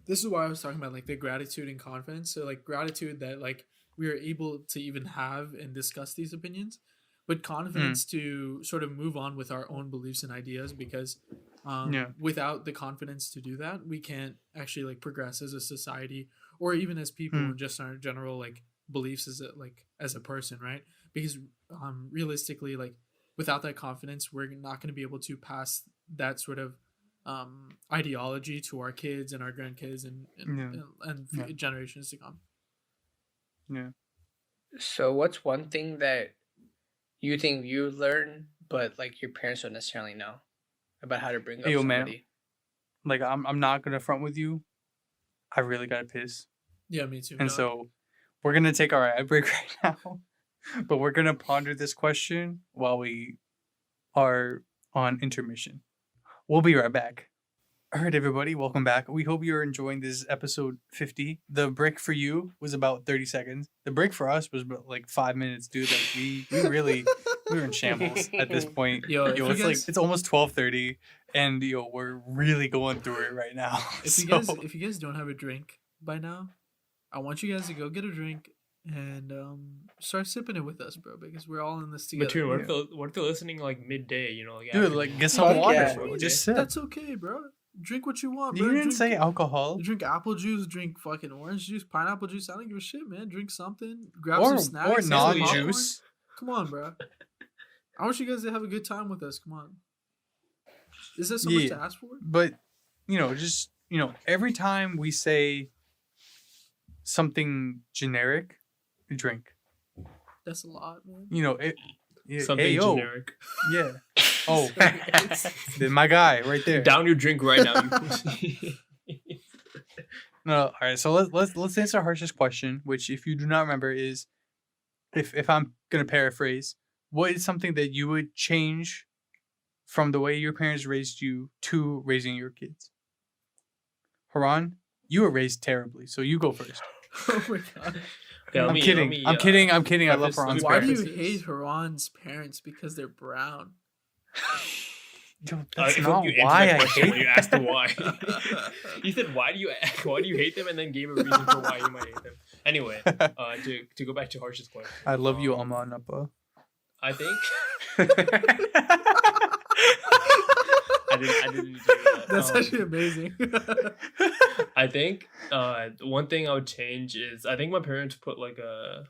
This is why I was talking about, like, the gratitude and confidence. So, like, gratitude that, like, we are able to even have and discuss these opinions, but confidence to sort of move on with our own beliefs and ideas because without the confidence to do that, we can't actually like progress as a society or even as people and just our general like beliefs as a person, right? Because realistically, like without that confidence, we're not going to be able to pass that sort of ideology to our kids and our grandkids and generations to come. Yeah. So what's one thing that you think you learn, but like your parents don't necessarily know about how to bring up Hey, yo, somebody? man. Like, I'm not going to front with you. I really got to piss. Yeah, me too. And so we're going to take our ad break right now. But we're going to ponder this question while we are on intermission. We'll be right back. All right, everybody, welcome back. We hope you're enjoying this episode 50. The break for you was about 30 seconds. The break for us was about like 5 minutes, dude. Like we were in shambles at this point. Yo, if you It's like guys- it's almost 12:30, and we're really going through it right now. if you guys don't have a drink by now, I want you guys to go get a drink and start sipping it with us, bro, because we're all in this together. But dude, what if they're listening like midday? You know, like dude, after like the- get some water, yeah. bro. Just sip. That's okay, bro. Drink what you want, bro. You didn't drink, say alcohol. drink apple juice, drink fucking orange juice, pineapple juice. I don't give a shit, man. Drink something. Grab Or some snacks. or get some popcorn. non-juice. Come on, bro. I want you guys to have a good time with us. Come on. Is that so much to ask for? But just every time we say something generic, drink. That's a lot, man. something hey, yo, generic. yeah. Oh, then my guy right there. Down your drink right now. You pussy. No, all right. So let's answer our harshest question, which, if you do not remember, is if I'm gonna paraphrase, what is something that you would change from the way your parents raised you to raising your kids? Haran, you were raised terribly, so you go first. Oh my god. Yeah, I'm kidding. I'm kidding. I love preface- Haran's Why do parents. you hate Haran's parents? Because they're brown. Yo, I that's feel like not you answered why that I question when hate you asked the why. You said why do you hate them, and then gave a reason for why you might hate them. Anyway, to go back to Harsh's question. I love you, Amma and Appa. I think I didn't do that. That's actually amazing. I think one thing I would change is I think my parents put like a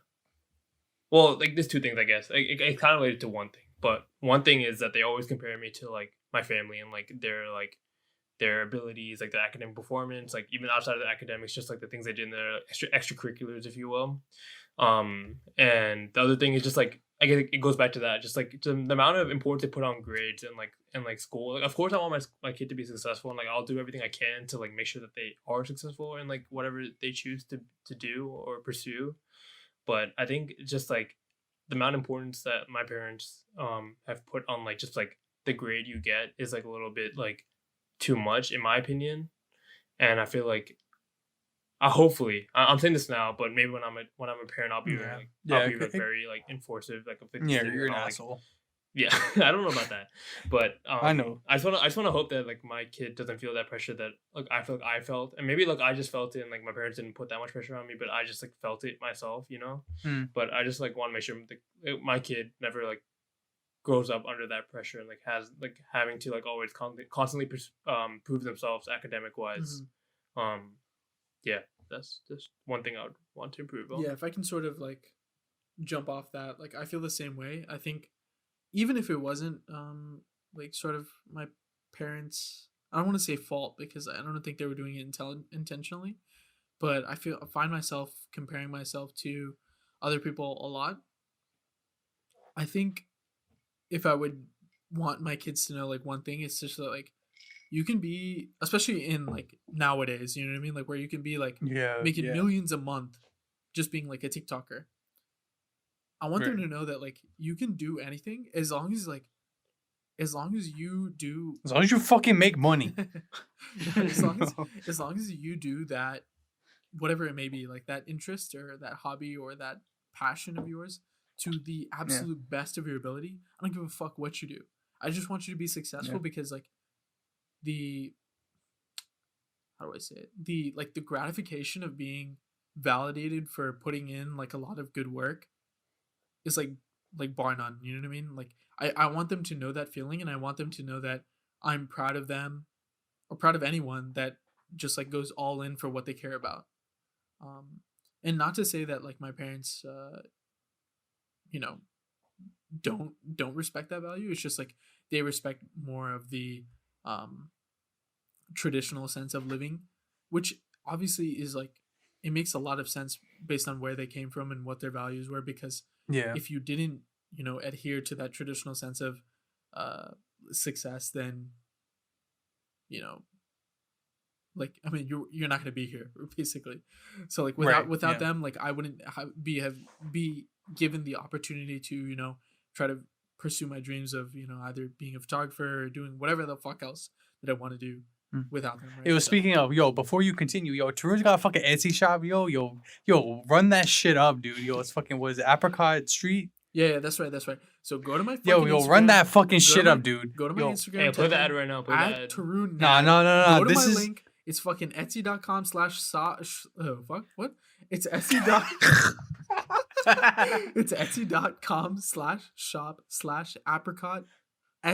there's two things I guess. It kind of related to one thing, but one thing is that they always compare me to like my family and like their abilities, like their academic performance, like even outside of the academics, just like the things they did in their extracurriculars, if you will. And the other thing is just like I guess it goes back to that, just like the amount of importance they put on grades and like school. Like, of course, I want my kid to be successful, and like I'll do everything I can to like make sure that they are successful in like whatever they choose to do or pursue. But I think just like the amount of importance that my parents have put on like just like the grade you get is like a little bit like too much in my opinion, and I feel like hopefully I'm saying this now, but maybe when I'm a parent, I'll be Yeah. like Yeah, I'll be it- like very like enforceive, like Yeah, you're an asshole. Yeah, I don't know about that, but I know. I just want to hope that like my kid doesn't feel that pressure that like I feel like I felt, and maybe like I just felt it, and like my parents didn't put that much pressure on me, but I just like felt it myself, you know. But I just like want to make sure my kid never like grows up under that pressure and like has like having to like always constantly prove themselves academic wise. Yeah, that's just one thing I would want to improve on. Yeah, if I can sort of like jump off that, like I feel the same way. I think even if it wasn't like sort of my parents, I don't want to say fault because I don't think they were doing it intentionally, but I find myself comparing myself to other people a lot. I think if I would want my kids to know like one thing, it's just that like you can be, especially in like nowadays, you know what I mean, like where you can be like making millions a month just being like a TikToker. I want them to know that like you can do anything as long as you do, as long as you fucking make money. as long as you do that, whatever it may be, like that interest or that hobby or that passion of yours to the absolute best of your ability. I don't give a fuck what you do. I just want you to be successful because like how do I say it? The gratification of being validated for putting in like a lot of good work is like bar none. You know what I mean? Like I want them to know that feeling, and I want them to know that I'm proud of them or proud of anyone that just like goes all in for what they care about. And not to say that like my parents you know don't respect that value. It's just like they respect more of the traditional sense of living, which obviously is like it makes a lot of sense based on where they came from and what their values were, because if you didn't adhere to that traditional sense of success, then like I mean you're not going to be here basically. So like without them, like I wouldn't be given the opportunity to try to pursue my dreams of either being a photographer or doing whatever the fuck else that I want to do without them. Right? Speaking of, before you continue, Tarun's got a fucking Etsy shop, yo, run that shit up, dude. It's fucking, what is it, Apricot Street? Yeah, that's right. So go to my fucking Instagram, run that fucking shit up, dude. Go to my Instagram. Hey, play the ad right now. Play the ad. Tarun. No. Go to my link. It's fucking etsy.com/ fuck what? It's etsy. It's etsy.com/shop/apricot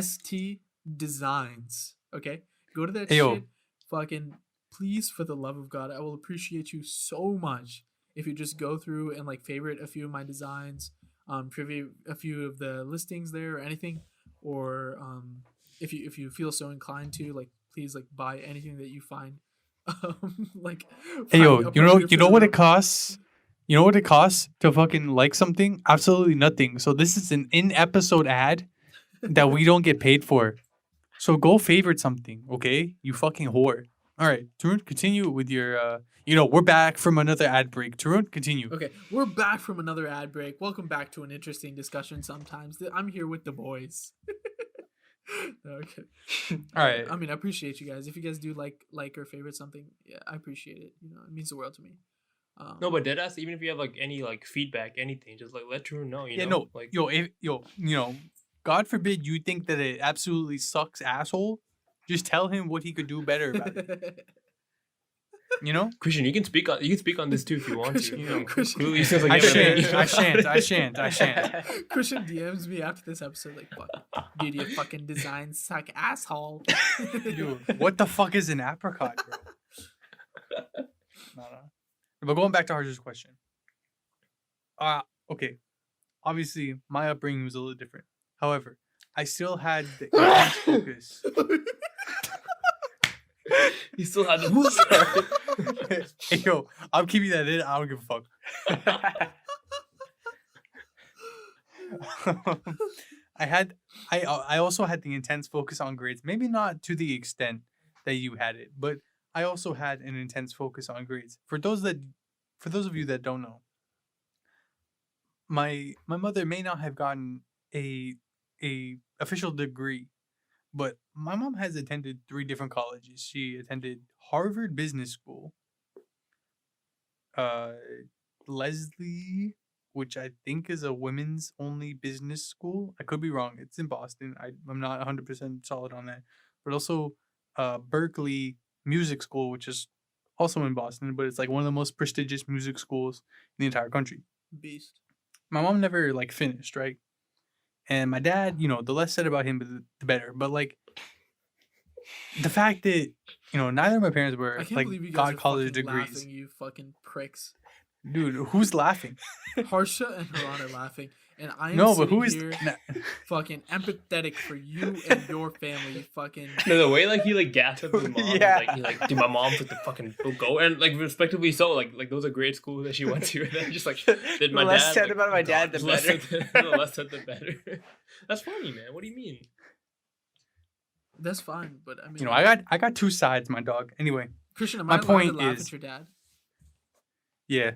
st designs. Okay, go to that shit. Fucking please, for the love of God, I will appreciate you so much if you just go through and like favorite a few of my designs, preview a few of the listings there or anything, or if you feel so inclined to, like, please like buy anything that you find. Like, hey yo, you know what it costs? You know what it costs to fucking like something? Absolutely nothing. So this is an in-episode ad that we don't get paid for. So go favorite something, okay? You fucking whore. All right, Tarun, continue with your. We're back from another ad break. Tarun, continue. Okay, we're back from another ad break. Welcome back to an interesting discussion. Sometimes I'm here with the boys. Okay. All right. I mean, I appreciate you guys. If you guys do like or favorite something, yeah, I appreciate it. It means the world to me. No, but deadass, even if you have like any like feedback, anything, just like let Tarun know. God forbid you think that it absolutely sucks, asshole, just tell him what he could do better about it. You know? Christian, you can speak on this too if you want to. Christian- You know, Christian- clearly it seems like I you have an shan't. opinion. I shan't. Christian DMs me after this episode like, fuck, dude, your fucking designs suck, asshole. Dude, what the fuck is an apricot, bro? No. But going back to Harsh's question. Okay. Obviously, my upbringing was a little different. However, I still had the intense focus. You still had to. Hey, yo, I'm keeping that in. I don't give a fuck. I also had the intense focus on grades. Maybe not to the extent that you had it, but I also had an intense focus on grades. For those of you that don't know, my mother may not have gotten a official degree, but my mom has attended 3 different colleges. She attended Harvard Business School, Leslie, which I think is a women's only business school. I could be wrong. It's in Boston. I'm not 100% solid on that. But also Berkeley Music School, which is also in Boston, but it's like one of the most prestigious music schools in the entire country. Beast. My mom never like finished, right? And my dad, you know, the less said about him, the better. But like the fact that, you know, neither of my parents I were can't like believe you guys got are college fucking degrees. laughing, you fucking pricks. Dude, who's laughing? Harsha and Haran are laughing, and I am No, but sitting who is here nah, fucking empathetic for you and your family. You fucking No, the way like he like gassed up his mom, Yeah. like he like, dude, my mom took the fucking go, and like respectively so, like those are great schools that she went to, and then just like did my The less dad. said like, about my dad, the the less better. said the less said the better. That's funny, man. What do you mean? that's fine, but I mean, you know, I got 2 sides, my dog. Anyway, Christian, am my I allowed point to laugh is- at your dad? yeah.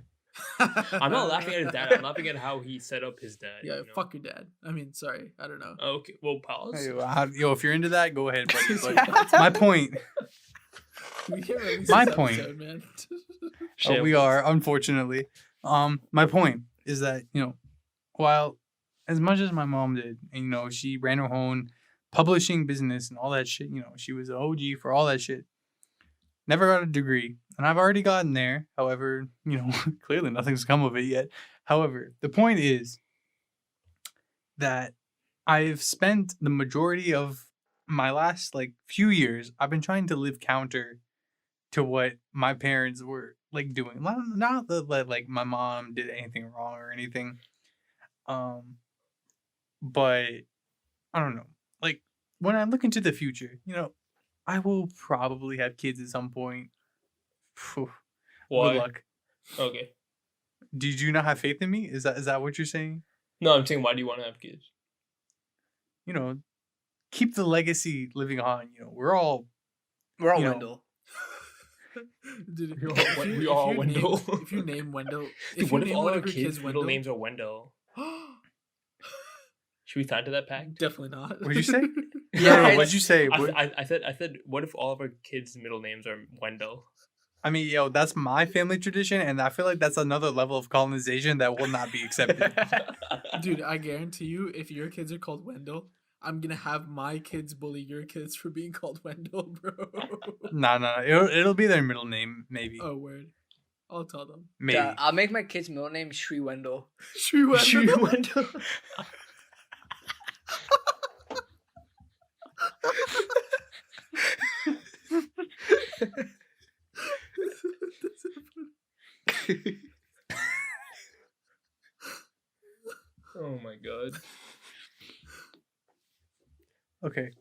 I'm not laughing at his dad. I'm laughing at how he set up his dad. Yeah, you know? fuck your dad. I mean, sorry, I don't know. Okay, well, pause. Yo, if you're into that, go ahead. But my point, We can't release My this point- episode, man. we are unfortunately. My point is that, you know, while as much as my mom did, and you know, she ran her own publishing business and all that shit. You know, she was an OG for all that shit. Never got a degree, and I've already gotten there. However, you know, clearly nothing's come of it yet. However, the point is that I've spent the majority of my last like few years, I've been trying to live counter to what my parents were like doing. Not that like my mom did anything wrong or anything. But I don't know. Like when I look into the future, you know, I will probably have kids at some point. Phew, Why? good luck. Okay. Did you not have faith in me? Is that what you're saying? No, I'm saying, why do you want to have kids? You know, keep the legacy living on. You know, we're all We're all You know, Wendell. Dude, We all- if you- we if all you Wendell. Name, if you name Wendell, Dude, if what you if name all one our of your kids' kids middle Wendell, names are Wendell? Should we sign to that pact? definitely not. What'd you say? Yeah, No, what'd you say? I said, what if all of our kids' middle names are Wendell? I mean, yo, that's my family tradition, and I feel like that's another level of colonization that will not be accepted. Dude, I guarantee you, if your kids are called Wendell, I'm gonna have my kids bully your kids for being called Wendell, bro. No. It'll be their middle name, maybe. Oh, word. I'll tell them. Maybe. I'll make my kid's middle name Shri Wendell. Shri Wendell. Shri Wendell. Oh my god. Okay.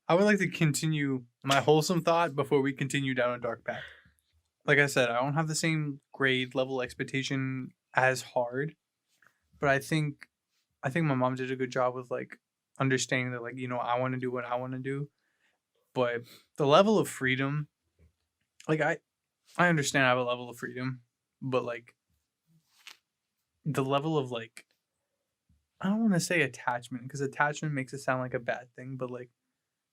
I would like to continue my wholesome thought before we continue down a dark path. Like I said, I don't have the same grade level expectation as hard, but I think my mom did a good job with like understanding that, like, you know, I want to do what I want to do. But the level of freedom, like I understand I have a level of freedom, but like the level of like, I don't want to say attachment because attachment makes it sound like a bad thing, but like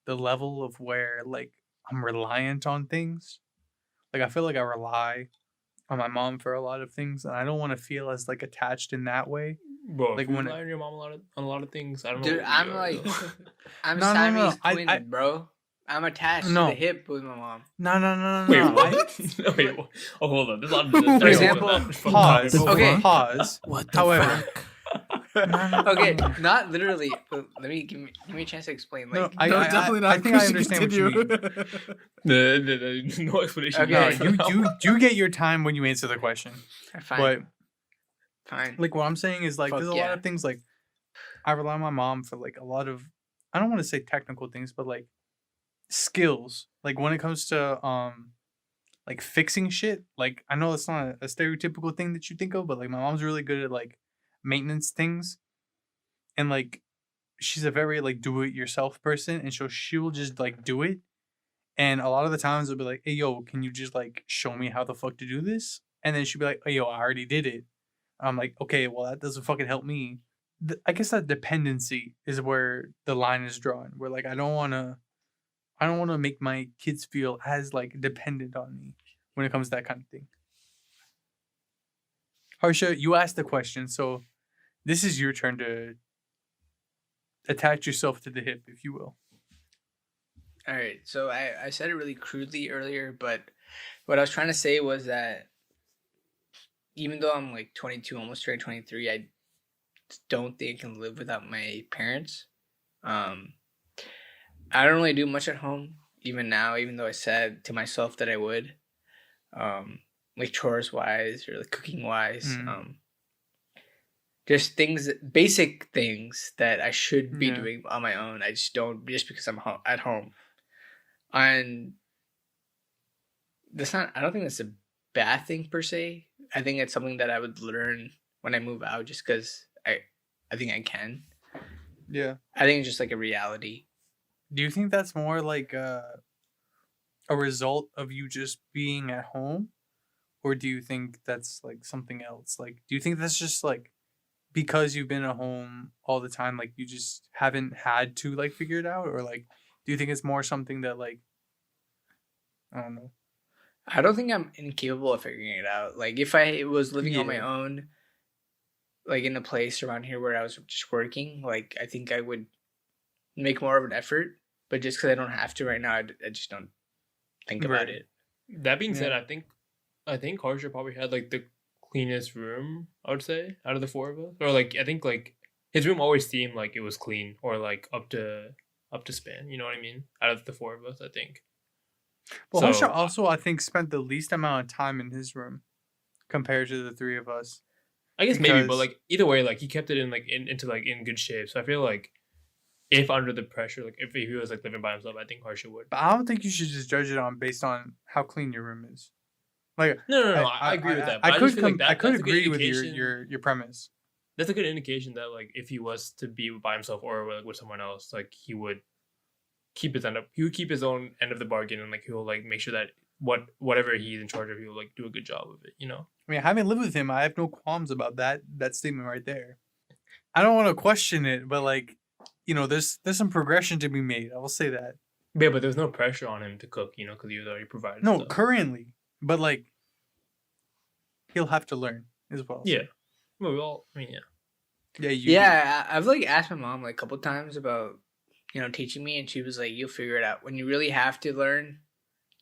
the level of where like I'm reliant on things. Like I feel like I rely on my mom for a lot of things, and I don't want to feel as like attached in that way. Bro, Like, like when when rely on your mom on a lot of things. I don't know. Dude, what I'm we are, like, though. I'm No, no, no, Siamese I- twin, bro. I'm attached to No. the hip with my mom. No, no, no, no, Wait, no. what? Wait, what? Oh, hold on. This is For For example, Pause. Okay. Pause. What the However, fuck? no, no, no, Okay, no. not literally. But let me give me a chance to explain. No, Like, No, definitely not. I think I Christian, understand what you continue. mean. No explanation. Okay. No, you get your time when you answer the question. fine, But fine. like what I'm saying is like Fuck there's a yeah. lot of things like I rely on my mom for like a lot of I don't want to say technical things, but like skills. Like when it comes to like fixing shit. Like I know it's not a stereotypical thing that you think of, but like my mom's really good at like maintenance things. And like she's a very like do it yourself person, and so she'll just like do it. And a lot of the times it'll be like, hey yo, can you just like show me how the fuck to do this? And then she'll be like, hey yo, I already did it. I'm like, okay, well that doesn't fucking help me. I guess that dependency is where the line is drawn. Where like I don't wanna make my kids feel as like dependent on me when it comes to that kind of thing. Harsha, you asked the question, so this is your turn to attach yourself to the hip, if you will. All right, so I said it really crudely earlier, but what I was trying to say was that even though I'm like 22, almost turning 23, I don't think I can live without my parents. I don't really do much at home, even now, even though I said to myself that I would. Like chores wise or like cooking wise. Just things, basic things that I should be Yeah. doing on my own. I just don't, just because I'm at home. And that's not, I don't think that's a bad thing per se. I think it's something that I would learn when I move out just because I think I can. Yeah. I think it's just like a reality. Do you think that's more like a result of you just being at home? Or do you think that's like something else? Like, do you think that's just like because you've been at home all the time, like you just haven't had to like figure it out? Or like, do you think it's more something that like, I don't know. I don't think I'm incapable of figuring it out. Like if I was living on my Yeah. own, like in a place around here where I was just working, like I think I would make more of an effort. But just because I don't have to right now, I just don't think about Right. it. That being said, Yeah. I think Harsha probably had like the cleanest room, I would say, out of the four of us. Or like I think like his room always seemed like it was clean or like up to span, you know what I mean? Out of the four of us, I think. Well, So, Harsha also, I think, spent the least amount of time in his room compared to the three of us. I guess maybe, but because- like either way, like he kept it in like into like in good shape. So I feel like if under the pressure, like if he was like living by himself, I think Harsha would. But I don't think you should just judge it on based on how clean your room is. Like, No, I agree with that. But I just could feel like I could that's a good agree with indication- your premise. That's a good indication that like if he was to be by himself or like with someone else, like he would keep his own end of the bargain, and like he'll like make sure that whatever he's in charge of, he'll like do a good job of it, you know? I mean, having lived with him, I have no qualms about that statement right there. I don't want to question it, but like, you know, there's some progression to be made. I will say that. Yeah, but there's no pressure on him to cook, you know, because he was already provided. No, stuff. currently, but like, he'll have to learn as well. Yeah. Well, we all, I mean, yeah. Yeah. You. Yeah, I've like asked my mom like a couple times about, you know, teaching me, and she was like, "You'll figure it out. When you really have to learn,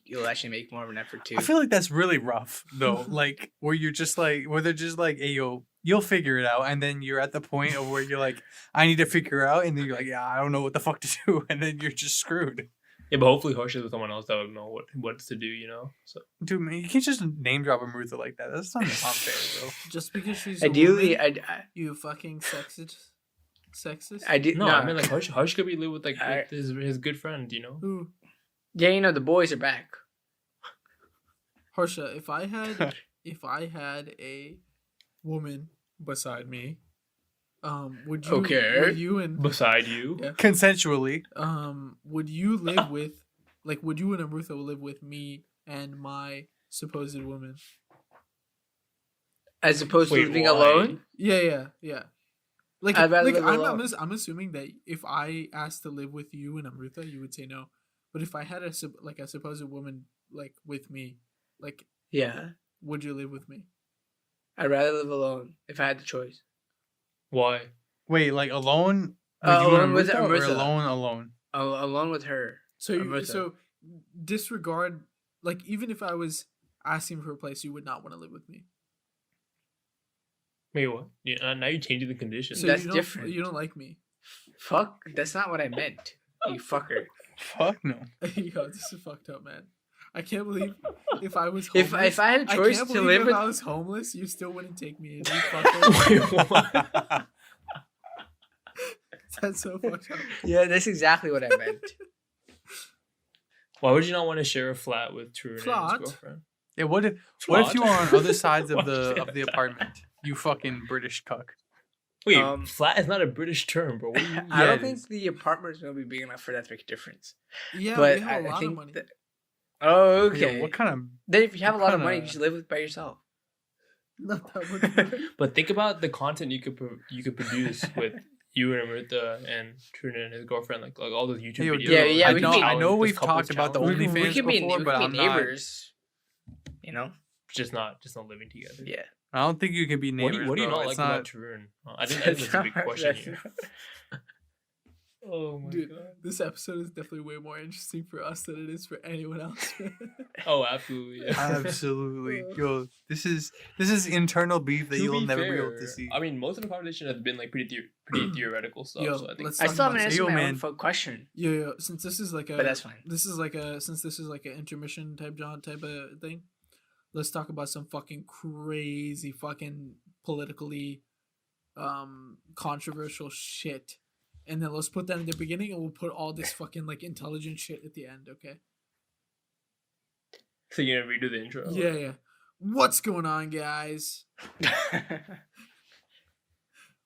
you'll actually make more of an effort too." I feel like that's really rough though. Like where you're just like, where they're just like, hey yo, you'll figure it out, and then you're at the point of where you're like, I need to figure out, and then you're like, yeah, I don't know what the fuck to do, and then you're just screwed. Yeah, but hopefully Harsha's with someone else that would know what to do, you know? So Dude, man, you can't just name drop Amrutha like that. That's not fair, bro. Just because she's a Ideally, woman, you fucking sexist. I did no, no. I mean like Harsha could be live with like I- with his good friend, you know? Who? Yeah, you know the boys are back. Harsha, if I had a woman beside me, would you? Okay. Would you and Beside you. yeah, Consensually. would you live with, like, would you and Amrutha live with me and my supposed woman? As opposed to Wait, living why? alone. Yeah. Like, I'd rather like live alone. I'm assuming that if I asked to live with you and Amrutha, you would say no. But if I had a supposed woman like with me, like Yeah. would you live with me? I'd rather live alone if I had the choice. Why? Wait, like alone? Would you Alone want with Amrita or Amrita. alone? Alone with her. So Amrita. so disregard, like, even if I was asking for a place, you would not want to live with me. Wait, what? Yeah, now you're changing the conditions. So That's you don't, different. You don't like me. Fuck, that's not what I meant. You fucker. Fuck no. Yo, this is fucked up, man. I can't believe if I was If homeless. if I had a I choice can't to believe live if with, I was homeless, you still wouldn't take me in. You fucker. Wait, what? That's so fucked up. yeah, that's exactly what I meant. Why would you not want to share a flat with True and his Flat? girlfriend? Yeah, what if Flat? you were on other sides of Why the say of the that? apartment? You fucking British cuck. Wait, Flat is not a British term, bro. What do you mean? I Yeah, don't it think is. the apartment is gonna be big enough for that to make a difference. Yeah, but we have a I lot think of money. that. Oh, Yo, okay. what kind of Then if you have a what lot of money, kinda- you should live with by yourself. Not that much. But think about the content you could produce with you and Amrita and Truna and his girlfriend, like all those YouTube Yo, videos. Yeah, yeah, I we know. can be- I know Those we've couples talked about the challenges. OnlyFans we can be, before, we but can I'm be not. neighbors. You know? just not living together. Yeah. I don't think you can be neighbors. What do you bro. not It's like about Tarun? I think that's a big question here. Oh my Dude, god. this episode is definitely way more interesting for us than it is for anyone else. Oh, absolutely. Yeah. Absolutely, yo. This is internal beef that To you'll be never be able fair, to see. I mean, most of the conversation has been like pretty theoretical stuff. Yo, So I think let's I talk still haven't about- answered Yo, my own man. question. Yeah, since this is like a, But that's fine. This is like an intermission type of thing. Let's talk about some fucking crazy fucking politically controversial shit. And then let's put that in the beginning and we'll put all this fucking like intelligent shit at the end, okay? so you're gonna redo the intro. Yeah. What's going on, guys?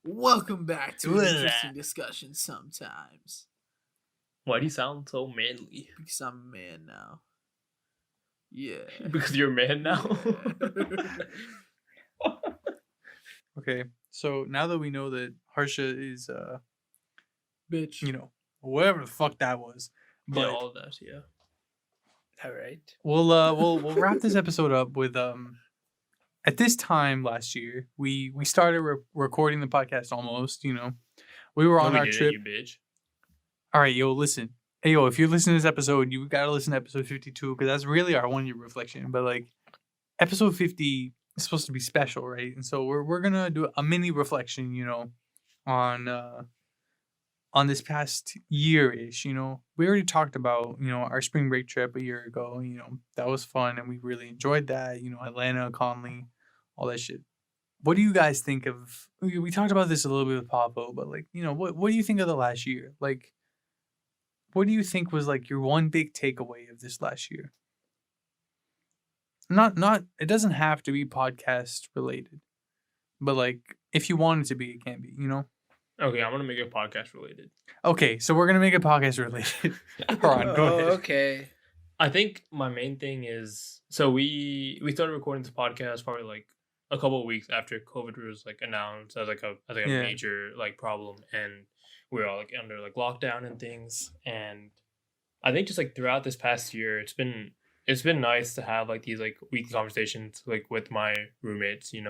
Welcome back to an interesting discussion sometimes. Why do you sound so manly? Because I'm a man now. Yeah. Because you're a man now. Okay, so now that we know that Harsha is Bitch. you know, whatever the fuck that was, Yeah, but all of that. Yeah. All right. we'll wrap this episode up with at this time last year we started recording the podcast almost. You know, we were on No, we our didn't, trip. you bitch. All right, yo, listen. Hey, yo, if you're listening to this episode, you gotta listen to episode 52 because that's really our 1 year reflection. But like, episode 50 is supposed to be special, right? And so we're gonna do a mini reflection, you know, on this past year ish. You know, we already talked about our spring break trip a year ago. You know, that was fun and we really enjoyed that. You know, Atlanta, Conley, all that shit. What do you guys think of? We talked about this a little bit with Pavo, but like, what do you think of the last year? Like, what do you think was like your one big takeaway of this last year? Not it doesn't have to be podcast related. But like if you want it to be, it can be, Okay, I'm gonna make it podcast related. Okay, so we're gonna make it podcast related. Ron, go ahead. Okay. I think my main thing is so we started recording this podcast probably like a couple of weeks after COVID was like announced as like a Yeah. major like problem, and we were all like under like lockdown and things. And I think just like throughout this past year, it's been nice to have like these like weekly conversations like with my roommates, and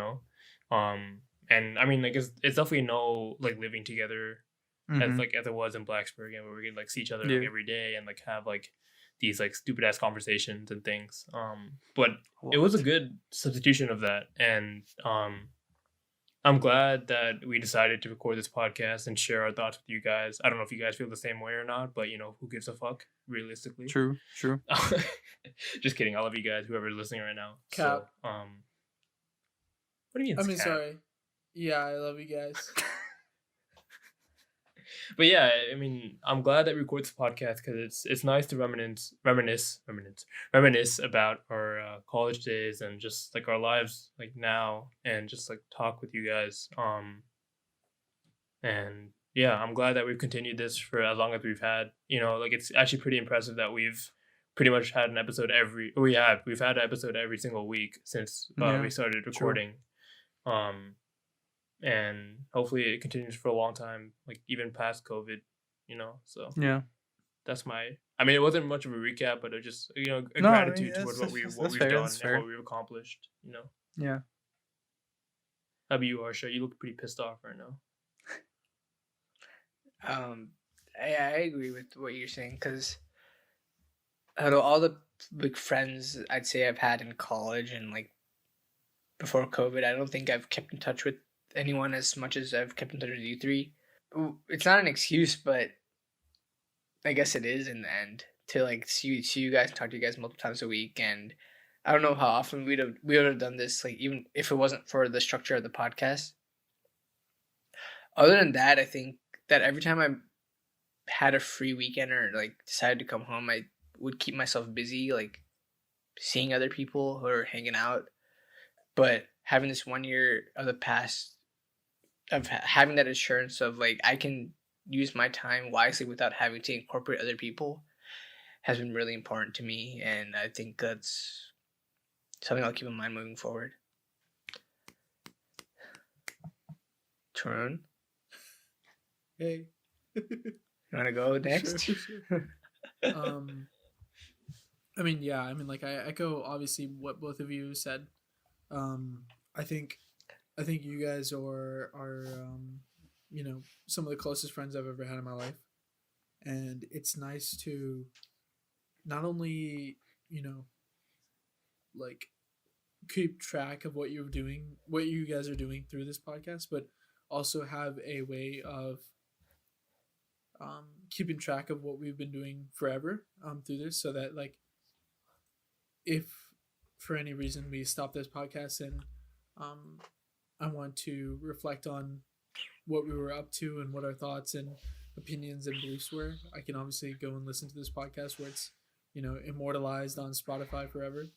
I mean like it's definitely no like living together as Mhm. like as it was in Blacksburg, and where we could like see each other Yeah. like every day and like have like these like stupid ass conversations and things. But it was a good substitution of that, and I'm glad that we decided to record this podcast and share our thoughts with you guys. I don't know if you guys feel the same way or not, but who gives a fuck realistically? True. Just kidding. I love you guys, whoever's listening right now. Cap. So, what do you mean? I mean, cap? sorry. Yeah, I love you guys. But yeah, I mean, I'm glad that we record this podcast because it's nice to reminisce about our college days and just like our lives like now, and just like talk with you guys. And yeah, I'm glad that we've continued this for as long as we've had. Like it's actually pretty impressive that we've pretty much had an episode we've had an episode every single week since Yeah, we started recording. And hopefully it continues for a long time, like even past COVID, so Yeah. That's my. I mean, it wasn't much of a recap, but it just a No, I mean, gratitude towards what that's we've fair. done That's and fair. what we've accomplished. Yeah. How about you, Arsha? You look pretty pissed off right now. I agree with what you're saying because out of all the like friends I'd say I've had in college and like before COVID, I don't think I've kept in touch with anyone as much as I've kept in touch with you three. It's not an excuse, but I guess it is in the end to like see you guys, talk to you guys multiple times a week, and I don't know how often we would have done this, like even if it wasn't for the structure of the podcast. Other than that, I think that every time I had a free weekend or like decided to come home, I would keep myself busy, like seeing other people or hanging out. But having this 1 year of the past of having that assurance of like I can use my time wisely without having to incorporate other people has been really important to me, and I think that's something I'll keep in mind moving forward. Tarun, Hey. you want to go next? Sure. I mean, yeah. I mean, like I echo obviously what both of you said. I think you guys are some of the closest friends I've ever had in my life, and it's nice to not only like keep track of what you guys are doing through this podcast, but also have a way of keeping track of what we've been doing forever through this, so that like if for any reason we stop this podcast and I want to reflect on what we were up to and what our thoughts and opinions and beliefs were, I can obviously go and listen to this podcast where it's immortalized on Spotify forever.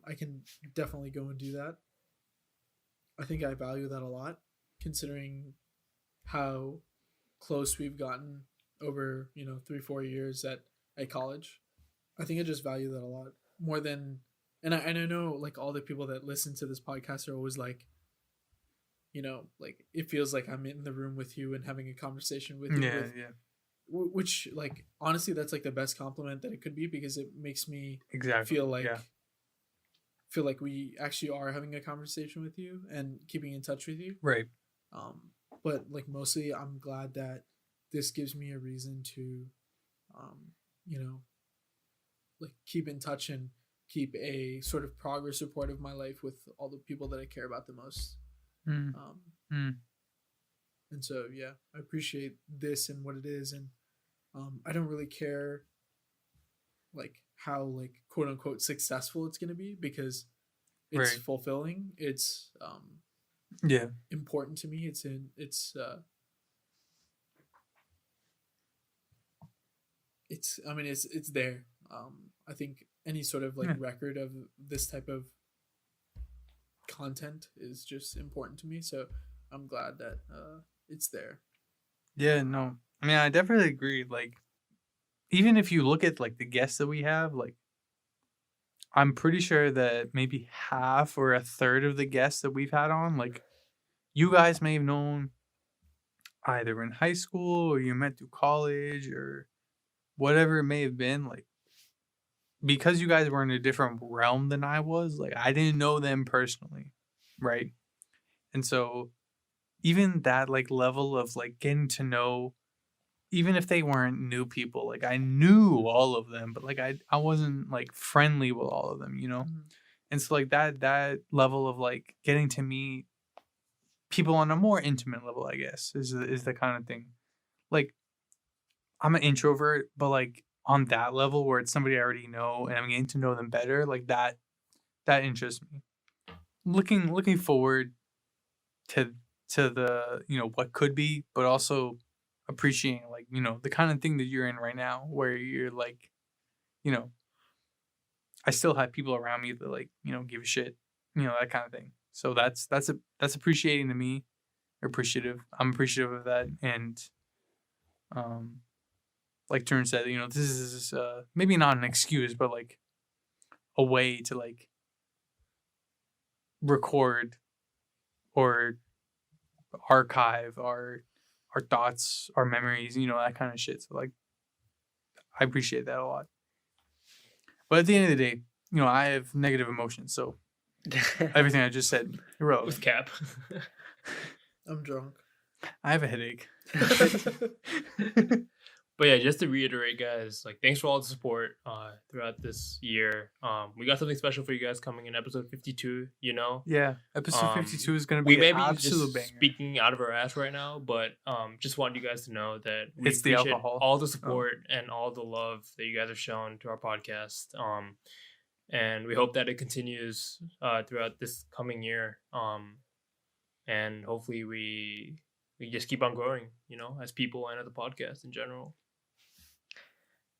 I can definitely go and do that. I think I value that a lot, considering how close we've gotten over 3-4 years at college. I think I just value that a lot more than, and I know like all the people that listen to this podcast are always like, like it feels like I'm in the room with you and having a conversation with you. Yeah. Which like honestly, that's like the best compliment that it could be, because it makes me Exactly. feel like we actually are having a conversation with you and keeping in touch with you. Right. But like mostly I'm glad that this gives me a reason to like keep in touch and keep a sort of progress report of my life with all the people that I care about the most. And so yeah, I appreciate this and what it is, and I don't really care like how like quote unquote successful it's going to be, because it's Right. fulfilling, it's Yeah. important to me, it's I mean it's there. I think any sort of like record of this type of content is just important to me, so I'm glad that it's there. Yeah, no. I mean, I definitely agree. Like, even if you look at like the guests that we have, like, I'm pretty sure that maybe half or a third of the guests that we've had on, like, you guys may have known either in high school or you met through college or whatever it may have been. Like, because you guys were in a different realm than I was, like, I didn't know them personally, right? And so even that like level of like getting to know, even if they weren't new people, like I knew all of them, but like I wasn't like friendly with all of them, And so like that level of like getting to meet people on a more intimate level, I guess, is the kind of thing. Like, I'm an introvert, but like on that level where it's somebody I already know and I'm getting to know them better, like that interests me. Looking forward to the what could be, but also appreciating like the kind of thing that you're in right now, where you're like, I still have people around me that like give a shit, that kind of thing. So that's appreciating to me, appreciative. I'm appreciative of that, and like Turn said, this is maybe not an excuse, but like a way to like record or archive our thoughts, our memories, that kind of shit. So like I appreciate that a lot. But at the end of the day, you know, I have negative emotions, so everything I just said irrelevant. With Cap. I'm drunk. I have a headache. But yeah, just to reiterate, guys, like thanks for all the support throughout this year. We got something special for you guys coming in episode 52. You know, Yeah, episode 52 is gonna we be may an be absolute just banger. speaking out of our ass right now, but just want you guys to know that we It's the appreciate alcohol. all the support and all the love that you guys have shown to our podcast. And we hope that it continues throughout this coming year. And hopefully we just keep on growing, you know, as people and as a podcast in general.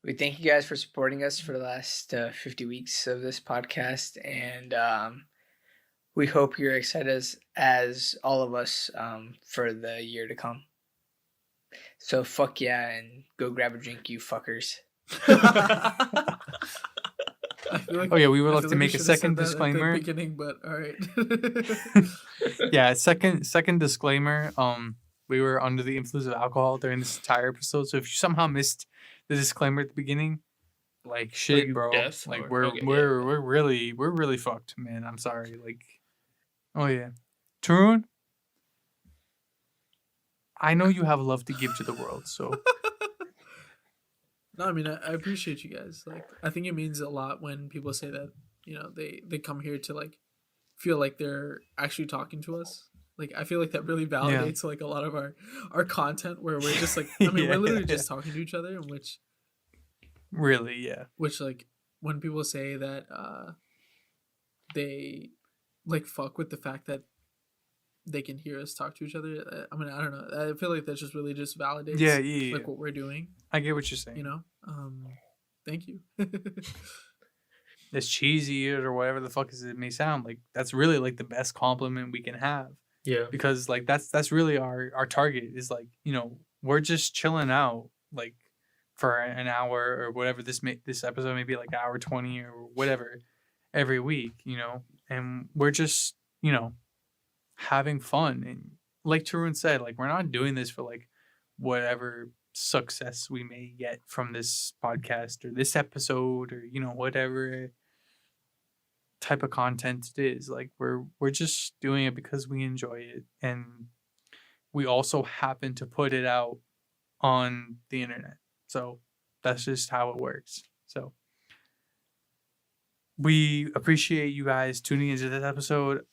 We thank you guys for supporting us for the last 50 weeks of this podcast, and we hope you're excited as all of us for the year to come. So fuck yeah, and go grab a drink, you fuckers. I feel like, Oh yeah, we would I like feel to like we make a should have second said that at the disclaimer. beginning, but all right. Yeah, second disclaimer. We were under the influence of alcohol during this entire episode, so if you somehow missed the disclaimer at the beginning, like shit, you bro. deaf Like or- we're okay, we're we're really fucked, man. I'm sorry. Like, oh yeah, Tarun, I know you have love to give to the world, so No, I mean I appreciate you guys. Like I think it means a lot when people say that, you know, they come here to like feel like they're actually talking to us. Like I feel like that really validates like a lot of our content where we're just like I mean Yeah, we're literally yeah. just talking to each other, in really, yeah. which like when people say that they like fuck with the fact that they can hear us talk to each other. I mean I don't know. I feel like that just really just validates Yeah. like what we're doing. I get what you're saying. You know. Thank you. As cheesy or whatever the fuck it may sound, like that's really like the best compliment we can have. Yeah. Because like that's really our target is like, you know, we're just chilling out like for an hour or whatever this episode may be, like hour 20 or whatever every week, you know, and we're just, you know, having fun. And like Tarun said, like we're not doing this for like whatever success we may get from this podcast or this episode or, you know, whatever type of content it is. Like we're just doing it because we enjoy it, and we also happen to put it out on the internet, so that's just how it works. So we appreciate you guys tuning into this episode.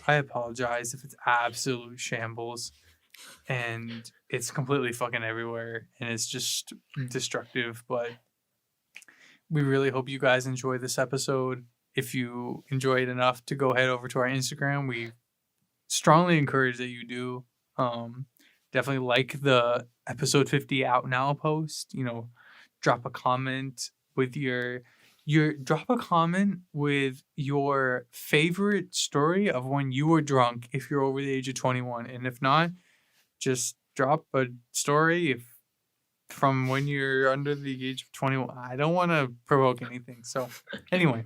I apologize if it's absolute shambles and it's completely fucking everywhere and it's just destructive, but we really hope you guys enjoy this episode. If you enjoy it enough to go head over to our Instagram, we strongly encourage that you do. Definitely like the episode 50 out now post. You know, drop a comment with your favorite story of when you were drunk if you're over the age of 21, and if not, just drop a story if from when you're under the age of 21. I don't want to provoke anything, so anyway.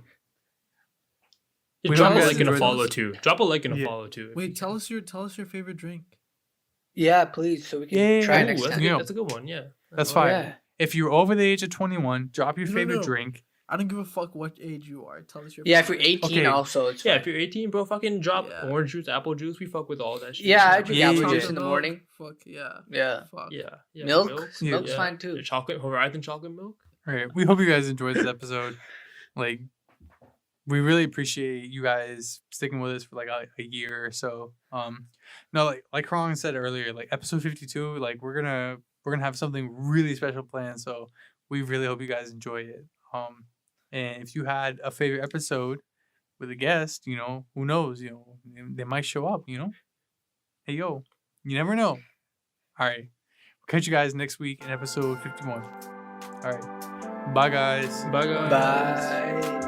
Yeah, We drop a hope you like guys and a enjoyed follow this. too. Drop a like and a Yeah. follow too. Wait, tell us your favorite drink. Yeah, please, so we can Yeah, try yeah, next Ooh, that's, time. You know, that's a good one. Yeah. that's Oh, fine. Yeah. If you're over the age of 21, drop your No, favorite no. drink. I don't give a fuck what age you are. Tell us your Yeah, if you're favorite. 18 Okay. also, it's Yeah, fine. if you're 18, bro, fucking drop Yeah. orange juice, apple juice. We fuck with all that shit. Yeah, I drink Yeah, apple yeah, juice yeah. in the Milk, morning. Fuck yeah. Yeah. Fuck. Yeah. Milk? Yeah. Milk's fine too. The chocolate, Horizon chocolate milk. All right. We hope you guys enjoyed this episode. Like, we really appreciate you guys sticking with us for like a year or so. No, like Ron said earlier, like episode 52, like we're gonna have something really special planned. So we really hope you guys enjoy it. And if you had a favorite episode with a guest, you know, who knows, you know, they might show up, you know. Hey yo, you never know. All right. We'll catch you guys next week in episode 51. All right. Bye guys. Bye, guys. Bye.